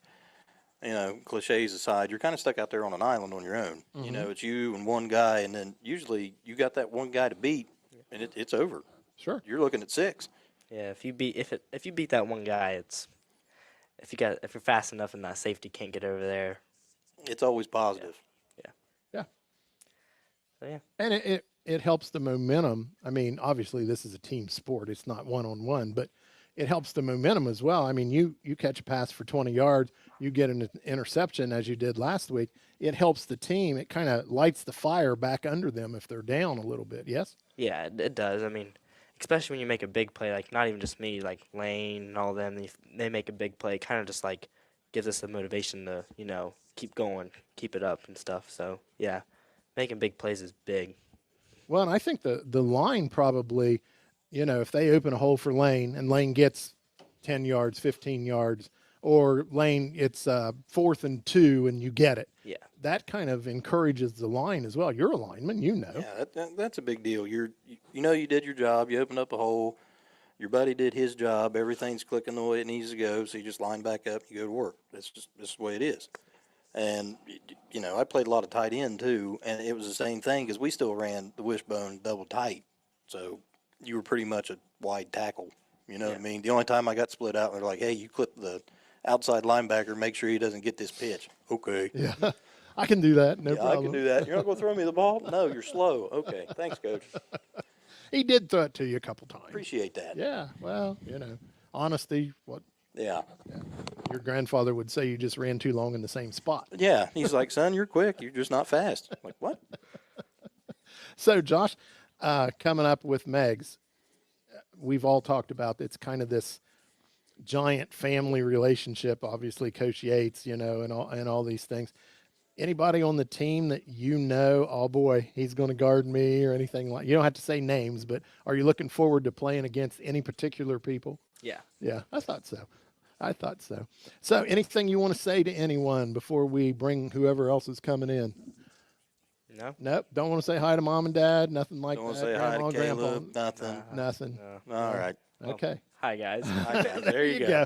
cliches aside, you're kind of stuck out there on an island on your own. You know, it's you and one guy, and then usually you got that one guy to beat, and it's over. Sure. You're looking at 6. Yeah, if you beat that one guy, if you're fast enough and that safety can't get over there. It's always positive. Yeah. So yeah. And it helps the momentum. I mean, obviously this is a team sport. It's not one-on-one, but it helps the momentum as well. I mean, you catch a pass for 20 yards, you get an interception as you did last week. It helps the team. It kind of lights the fire back under them if they're down a little bit. Yes? Yeah, it does. I mean, especially when you make a big play, like not even just me, like Lane and all them, they make a big play, kind of just like gives us the motivation to, keep going, keep it up and stuff. So, yeah, making big plays is big. Well, and I think the line probably, if they open a hole for Lane and Lane gets 10 yards, 15 yards, or Lane, it's 4th and 2 and you get it. Yeah. That kind of encourages the line as well. You're a lineman, you know. Yeah, that's a big deal. You did your job. You opened up a hole. Your buddy did his job. Everything's clicking the way it needs to go. So you just line back up. You go to work. This is the way it is. And I played a lot of tight end too, and it was the same thing because we still ran the wishbone double tight. So you were pretty much a wide tackle. You know what I mean? The only time I got split out, they're like, "Hey, you clip the outside linebacker. Make sure he doesn't get this pitch." Okay. Yeah. I can do that. No Yeah, problem. I can do that. You're not going to throw me the ball? No, you're slow. Okay. Thanks, coach. He did throw it to you a couple times. Appreciate that. Yeah. Well, honesty, what Yeah. your grandfather would say, you just ran too long in the same spot. Yeah. He's like, son, you're quick. You're just not fast. I'm like, what? So, Josh, coming up with Megs, we've all talked about it's kind of this giant family relationship. Obviously, Coach Yates, and all these things. Anybody on the team that oh boy, he's going to guard me or anything like? You don't have to say names, but are you looking forward to playing against any particular people? Yeah. Yeah, I thought so. So, anything you want to say to anyone before we bring whoever else is coming in? No? Nope. Don't want to say hi to mom and dad. Nothing like Don't want that. to say hi Grandma, to grandpa. Caleb. Nothing. Nothing. No. All right. Okay. Hi, guys. There you go.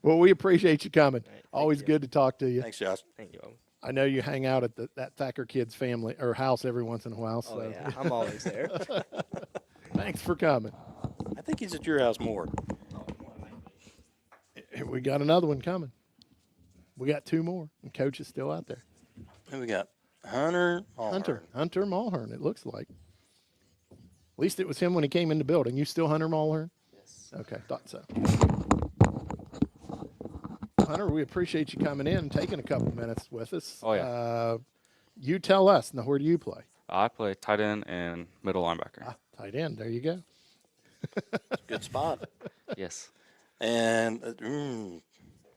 Well, we appreciate you coming. Right, thank Always you. good to talk to you. Thanks, Josh. Thank you. I know you hang out at that Thacker kids family or house every once in a while. So Oh, yeah. I'm always there. thanks for coming. I think he's at your house more. We got another one coming. We got 2 more, and Coach is still out there. Who we got? Hunter. Hunter Mulhern. It looks like. At least it was him when he came in the building. You still Hunter Mulhern? Yes. Okay, thought so. Hunter, we appreciate you coming in and taking a couple minutes with us. Oh, yeah. You tell us. Now, where do you play? I play tight end and middle linebacker. Tight end. There you go. Good spot. Yes. And it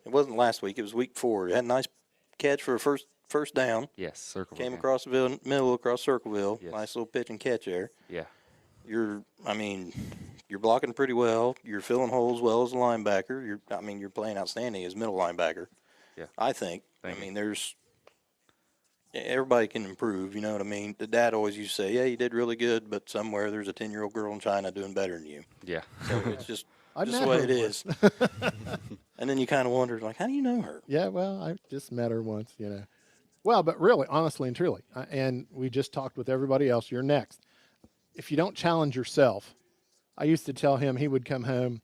wasn't last week. It was week 4. You had a nice catch for a first down. Yes. Circle. Came game. across the middle, across Circleville. Yes. Nice little pitch and catch there. Yeah. You're blocking pretty well. You're filling holes well as a linebacker. You're playing outstanding as middle linebacker. Yeah. I think. Thank you. There's everybody can improve. You know what I mean? The dad always used to say, "Yeah, you did really good, but somewhere there's a 10-year-old girl in China doing better than you." Yeah. So it's just I just met the way her it once. is. And then you kind of wonder, like, how do you know her? Yeah, well, I just met her once, Well, but really, honestly and truly, and we just talked with everybody else. You're next. If you don't challenge yourself, I used to tell him, he would come home,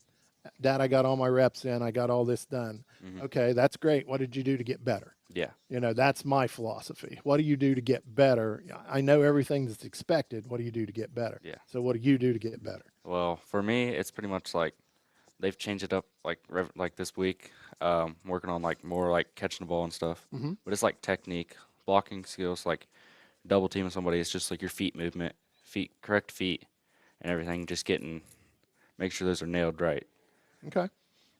Dad, I got all my reps in. I got all this done. Mm-hmm. Okay, that's great. What did you do to get better? Yeah. That's my philosophy. What do you do to get better? I know everything that's expected. What do you do to get better? Yeah. So what do you do to get better? Well, for me, it's pretty much like they've changed it up like this week. Working on more like catching the ball and stuff. Mm-hmm. But it's like technique, blocking skills, like double teaming somebody. It's just like your feet movement, correct feet, and everything. Just make sure those are nailed right. Okay.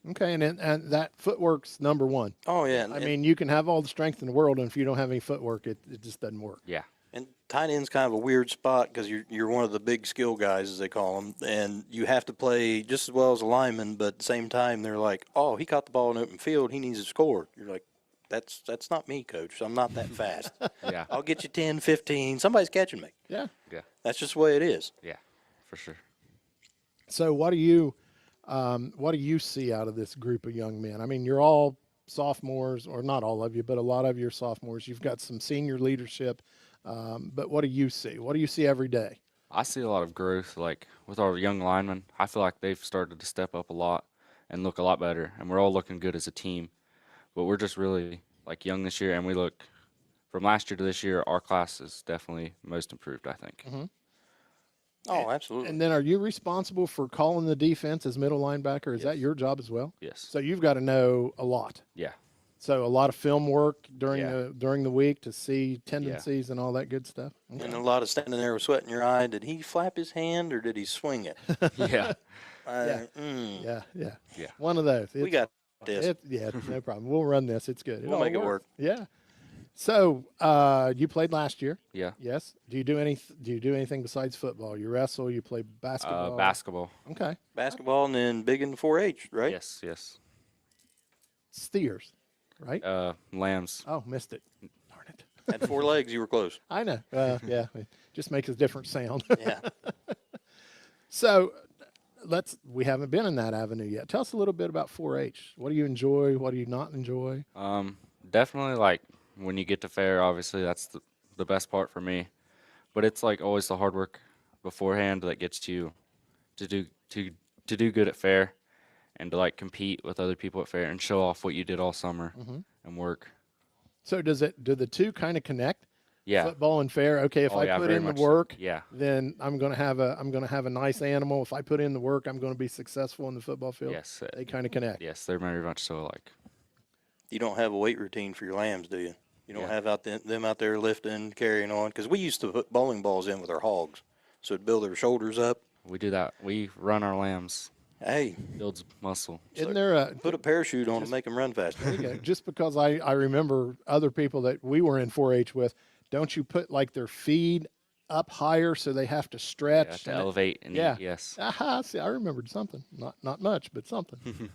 And that footwork's number one. Oh, yeah. I mean, you can have all the strength in the world, and if you don't have any footwork, it just doesn't work. Yeah. And tight end's kind of a weird spot because you're one of the big skill guys, as they call them, and you have to play just as well as a lineman. But at the same time, they're like, "Oh, he caught the ball in open field. He needs to score." You're like, "That's not me, coach. I'm not that fast. Yeah. I'll get you 10, 15. Somebody's catching me. Yeah. Yeah. That's just the way it is." Yeah. For sure. So what do you see out of this group of young men? I mean, you're all sophomores, or not all of you, but a lot of you are sophomores. You've got some senior leadership. But what do you see? What do you see every day? I see a lot of growth, like with our young linemen. I feel like they've started to step up a lot and look a lot better, and we're all looking good as a team. But we're just really young this year, and we look from last year to this year. Our class is definitely most improved, I think. Mm-hmm. Oh, absolutely. And then, are you responsible for calling the defense as middle linebacker? Is that Yes. your job as well? Yes. So you've got to know a lot. Yeah. So a lot of film work during Yeah. the week to see tendencies and all that good stuff. Okay. And a lot of standing there with sweat in your eye. Did he flap his hand or did he swing it? Yeah. Yeah. Yeah. One of those. We got this. No problem. We'll run this. It's good. We'll all make it work. Yeah. So you played last year. Yeah. Yes. Do you do anything besides football? You wrestle. You play basketball. Basketball. Okay. Basketball and then big in 4-H, right? Yes. Yes. Steers, right? Lambs. Oh, missed it. Darn it. Had 4 legs. You were close. I know. Yeah. It just makes a different sound. Yeah. So we haven't been in that avenue yet. Tell us a little bit about 4-H. What do you enjoy? What do you not enjoy? Definitely when you get to fair, obviously that's the best part for me. But it's always the hard work beforehand that gets you to do good at fair and to compete with other people at fair and show off what you did all summer and work. So do the two kind of connect? Yeah. Football and fair. Okay, if Oh, I yeah, put very in the much so. work, Yeah. then I'm going to have a nice animal. If I put in the work, I'm going to be successful in the football field. Yes. They kind of connect. Yes, they're very much so alike. You don't have a weight routine for your lambs, do you? You don't Yeah. have them out there lifting, carrying on. Because we used to put bowling balls in with our hogs. So it'd build their shoulders up. We do that. We run our lambs. Hey, Builds muscle. Isn't there a put a parachute on to make them run faster. there you go. Just because I remember other people that we were in 4-H with, don't you put their feed up higher so they have to stretch? Yeah, to and it- elevate and yeah. eat, yes. Aha, see, I remembered something. Not much, but something.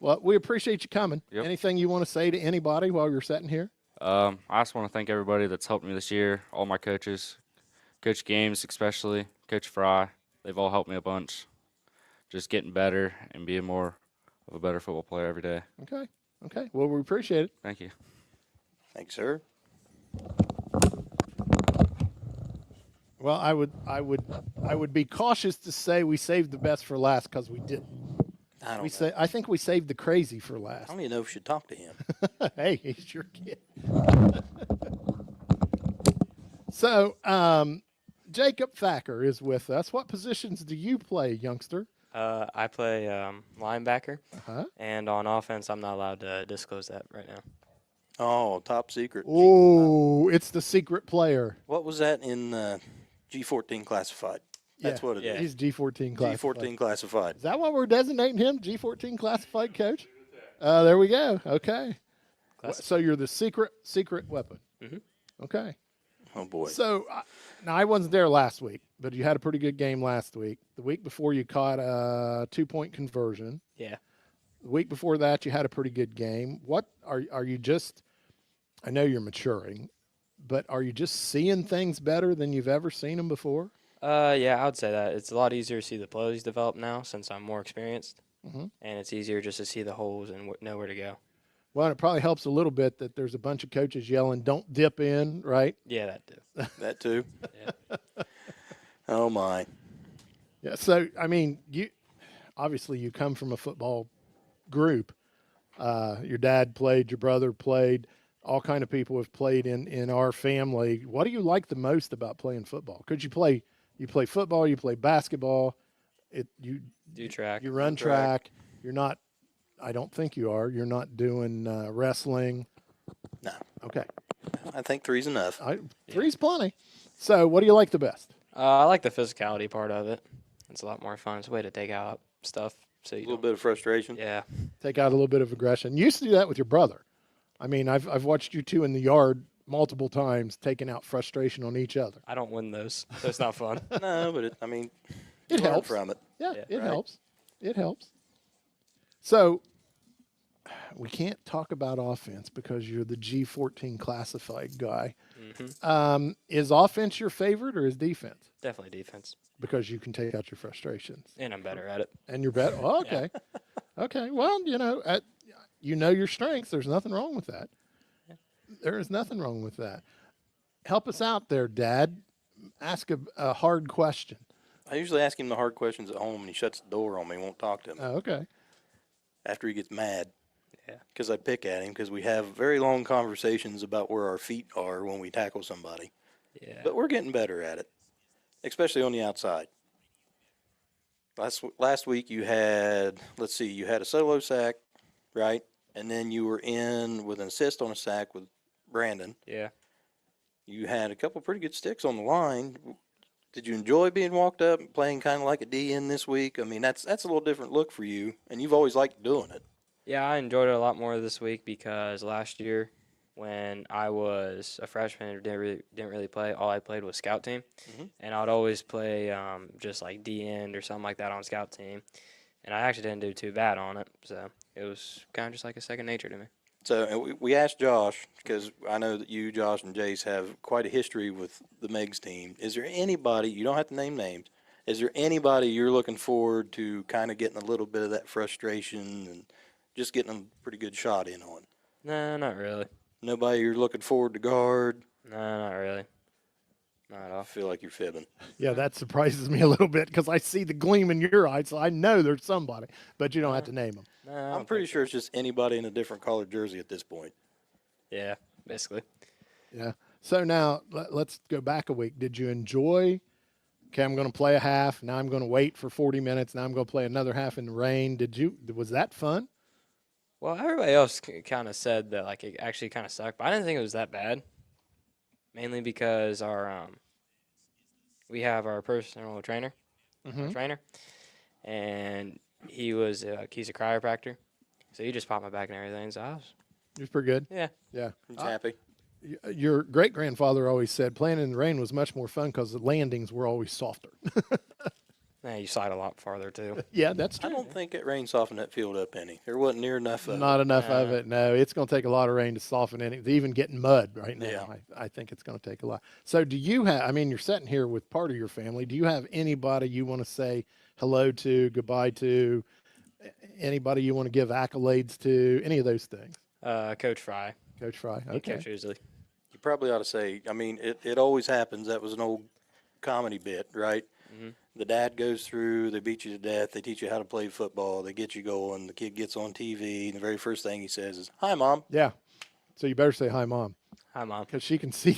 Well, we appreciate you coming. Yep. Anything you want to say to anybody while you're sitting here? I just want to thank everybody that's helped me this year, all my coaches, Coach Games especially, Coach Fry. They've all helped me a bunch. Just getting better and being more of a better football player every day. Okay. Well, we appreciate it. Thank you. Thanks, sir. Well, I would be cautious to say we saved the best for last because we didn't. I don't know. I think we saved the crazy for I last. don't even know if we should talk to him. Hey, he's your kid. So, Jacob Thacker is with us. What positions do you play, youngster? I play linebacker, Huh? and on offense, I'm not allowed to disclose that right now. Oh, top secret. Oh, it's the secret player. What was that in G14 classified? That's Yeah, what it is. He's G14 classified. G14 classified. Is that what we're designating him? G14 classified coach? There we go. Okay. So you're the secret weapon. Mhm. Okay. Oh boy. So now I wasn't there last week, but you had a pretty good game last week. The week before you caught a 2-point conversion. Yeah. The week before that you had a pretty good game. What are you just? I know you're maturing, but are you just seeing things better than you've ever seen them before? Yeah, I would say that it's a lot easier to see the plays develop now since I'm more experienced, Mhm. and it's easier just to see the holes and know where to go. Well, it probably helps a little bit that there's a bunch of coaches yelling, "Don't dip in," right? Yeah, that too. That too. Yeah. Oh my. Yeah. So I mean, you obviously you come from a football group. Your dad played, your brother played, all kind of people have played in our family. What do you like the most about playing football? Could you play football, you play basketball, you Do track. you run track. You're not. I don't think you are. You're not doing wrestling. No. Okay. I think three's enough. Three's plenty. So, what do you like the best? I like the physicality part of it. It's a lot more fun. It's a way to take out stuff. So A you little don't, bit of frustration. yeah. Take out a little bit of aggression. You used to do that with your brother. I mean, I've watched you two in the yard multiple times taking out frustration on each other. I don't win those, so it's not fun. No, but it It learn helps. from it. Yeah, Yeah, it right. helps. It helps. So we can't talk about offense because you're the G14 classified guy. Is offense your favorite or is defense? Definitely defense, Because you can take out your frustrations and I'm better at it. and you're better. Oh, okay. Okay. Well, you know your strengths. There's nothing wrong with that. There is nothing wrong with that. Help us out there, Dad. Ask a hard question. I usually ask him the hard questions at home, and he shuts the door on me. Won't talk to me Oh, okay. after he gets mad. Yeah. Because I pick at him because we have very long conversations about where our feet are when we tackle somebody. Yeah. But we're getting better at it, especially on the outside. Last week you had, let's see, you had a solo sack, right? And then you were in with an assist on a sack with Brandon. Yeah. You had a couple pretty good sticks on the line. Did you enjoy being walked up and playing kind of like a DN this week? I mean, that's a little different look for you, and you've always liked doing it. Yeah, I enjoyed it a lot more this week because last year, when I was a freshman and didn't really play, all I played was scout team, and I'd always play just like D end or something like that on scout team, and I actually didn't do too bad on it, so it was kind of just like a second nature to me. So and we asked Josh, because I know that you, Josh, and Jace have quite a history with the Megs team. Is there anybody, you don't have to name names, is there anybody you're looking forward to kind of getting a little bit of that frustration and just getting a pretty good shot in on? No, not really. Nobody you're looking forward to guard? No, not really. Not at I all. feel like you're fibbing. Yeah, that surprises me a little bit because I see the gleam in your eyes, so I know there's somebody, but you don't have to name them. No, I I'm don't pretty think so. sure it's just anybody in a different colored jersey at this point. Yeah, basically. Yeah. So now let's go back a week. Did you enjoy? Okay, I'm going to play a half. Now I'm going to wait for 40 minutes. Now I'm going to play another half in the rain. Was that fun? Well, everybody else kind of said that like it actually kind of sucked, but I didn't think it was that bad. Mainly because we have our personal trainer, and he's a chiropractor, so he just popped my back and everything. So I was, It was pretty good. yeah, Yeah. He's happy. Your great grandfather always said playing in the rain was much more fun because the landings were always softer. yeah, you slide a lot farther too. Yeah, that's I true. don't think it rain softened that field up any. There wasn't near enough of Not it. enough of it. No, it's going to take a lot of rain to soften it. Even getting mud right now, Yeah. I think it's going to take a lot. So, do you have? I mean, you're sitting here with part of your family. Do you have anybody you want to say hello to, goodbye to? Anybody you want to give accolades to? Any of those things? Coach Fry, Coach Fry. he Okay. Coach Usley. You probably ought to say, I mean, it always happens. That was an old comedy bit, right? The dad goes through, they beat you to death, they teach you how to play football, they get you going, the kid gets on TV, and the very first thing he says is, "Hi, Mom." Yeah. So you better say hi, Mom. Hi, Mom. because she can see.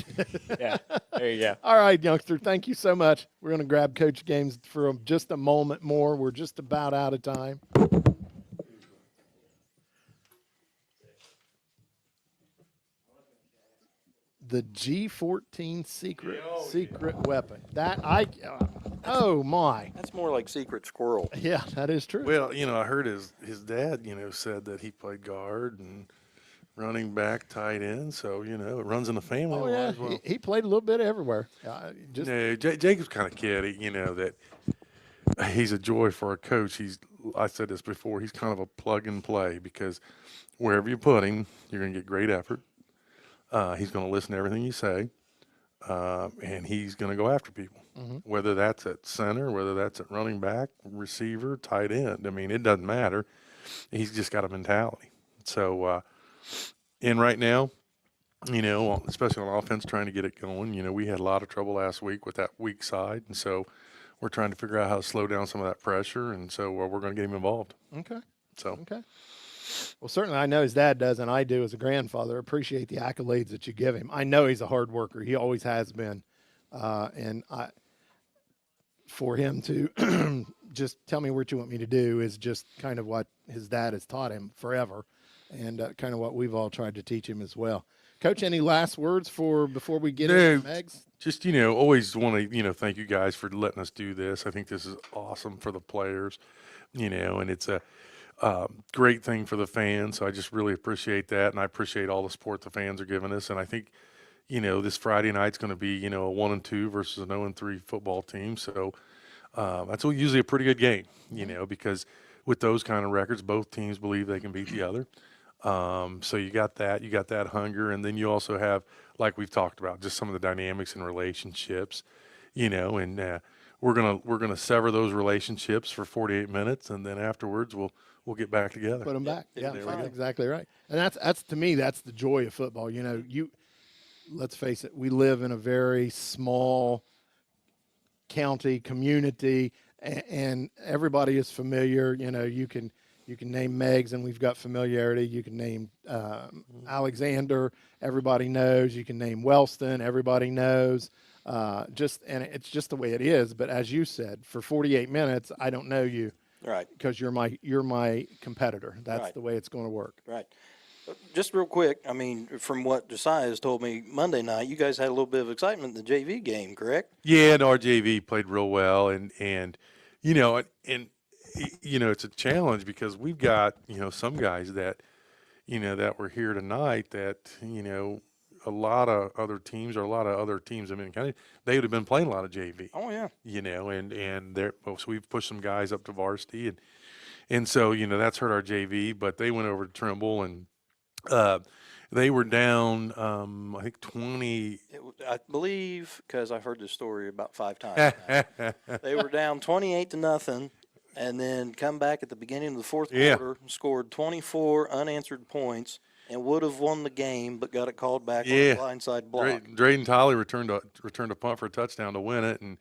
Yeah, there you go. All right, youngster. Thank you so much. We're going to grab Coach Games for just a moment more. We're just about out of time. The G14 secret weapon. Oh my. That's more like secret squirrel. Yeah, that is true. Well, I heard his dad, said that he played guard and running back, tight end. So, it runs in the family. Oh might yeah, as well. he played a little bit everywhere. No, Jacob's kind of kid, that he's a joy for a coach. I said this before, he's kind of a plug and play because wherever you put him, you're going to get great effort. He's going to listen to everything you say, and he's going to go after people, whether that's at center, whether that's at running back, receiver, tight end. I mean, it doesn't matter. He's just got a mentality. So, and right now, especially on offense, trying to get it going. We had a lot of trouble last week with that weak side, and so we're trying to figure out how to slow down some of that pressure, and so we're going to get him involved. Okay. So, Okay. Well, certainly I know his dad does, and I do as a grandfather appreciate the accolades that you give him. I know he's a hard worker. He always has been. For him to just tell me what you want me to do is just kind of what his dad has taught him forever, and kind of what we've all tried to teach him as well. Coach, any last words before we get into Megs? Just, always want to, thank you guys for letting us do this. I think this is awesome for the players, and it's a great thing for the fans. So I just really appreciate that. And I appreciate all the support the fans are giving us. And I think, this Friday night's going to be, a 1-2 versus an 0-3 football team. So that's usually a pretty good game, because with those kind of records, both teams believe they can beat the other. So you got that hunger. And then you also have, like we've talked about, just some of the dynamics and relationships, and we're gonna sever those relationships for 48 minutes, and then afterwards we'll get back together. Put them back. Yeah, there we that's go. exactly right. And that's to me, that's the joy of football. Let's face it, we live in a very small county community, and everybody is familiar. You can name Megs, and we've got familiarity. You can name Alexander, everybody knows. You can name Wellston, everybody knows. And it's just the way it is. But as you said, for 48 minutes, I don't know you, Right. because you're my competitor. That's Right. the way it's going to work. Right. Just real quick, I mean, from what Josiah has told me Monday night, you guys had a little bit of excitement in the JV game, correct? Yeah, and our JV played real well, and it's a challenge because we've got some guys that that were here tonight that a lot of other teams in Minden County, they would have been playing a lot of JV. Oh yeah. And so we've pushed some guys up to varsity, and so that's hurt our JV, but they went over to Trimble and they were down I think 20. I believe, because I've heard this story about 5 times now, they were down 28-0, and then come back at the beginning of the fourth Yeah. quarter, scored 24 unanswered points, and would have won the game, but got it called back Yeah. on a blindside block. Drayden Tolley returned a punt for a touchdown to win it, and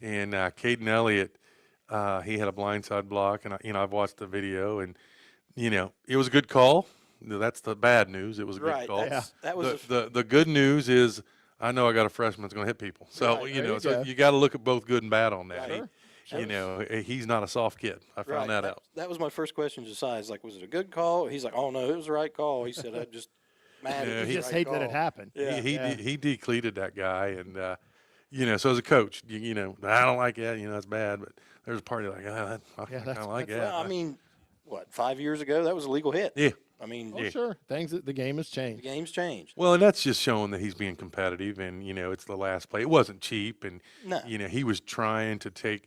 Caden Elliott he had a blindside block, and I've watched the video, and it was a good call. That's the bad news. It was a good Right. call. That was The good news is I know I got a freshman that's going to hit people. So Right, there you so go. you got to look at both good and bad on that. Right. He's not a soft kid. I found that out. That was my first question to Josiah. He's like, was it a good call? He's like, oh no, it was the right call. He said, I just mad. Yeah, It was You the just right hate that it call. happened. Yeah. He decleated that guy, and so as a coach, I don't like that. That's bad. But there's a party like, I kind of like that. Well, I mean, what, 5 years ago that was a legal hit. Yeah. I mean, Oh, sure. The game has the changed. game's changed. Well, and that's just showing that he's being competitive, and it's the last play. It wasn't cheap, and No. he was trying to take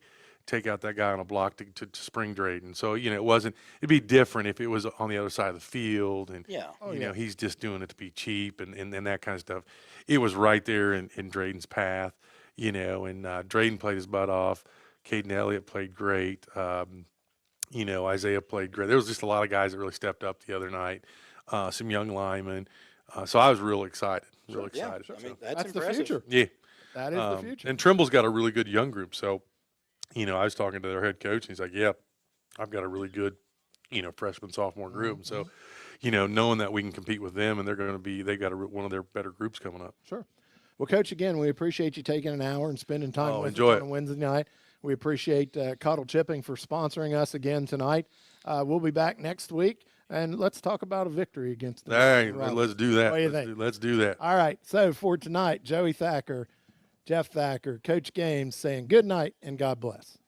out that guy on a block to spring Drayden. So it wasn't. It'd be different if it was on the other side of the field, and Yeah. he's just doing it to be cheap and that kind of stuff. It was right there in Drayden's path, and Drayden played his butt off. Caden Elliott played great. Isaiah played great. There was just a lot of guys that really stepped up the other night. Some young linemen. So I was real excited. Real Yeah. excited. I mean, So, that's the impressive. future. yeah. That is the future. And Trimble's got a really good young group. So, I was talking to their head coach, and he's like, "Yeah, I've got a really good, freshman sophomore group." So, knowing that we can compete with them, and they got one of their better groups coming up. Sure. Well, Coach, again, we appreciate you taking an hour and spending time Oh, with enjoy us it. on a Wednesday night. We appreciate Cottle Chipping for sponsoring us again tonight. We'll be back next week, and let's talk about a victory against the All right, Rivals. let's do that. What do you Let's think? let's do that. All right. So for tonight, Joey Thacker, Jeff Thacker, Coach Games saying good night and God bless.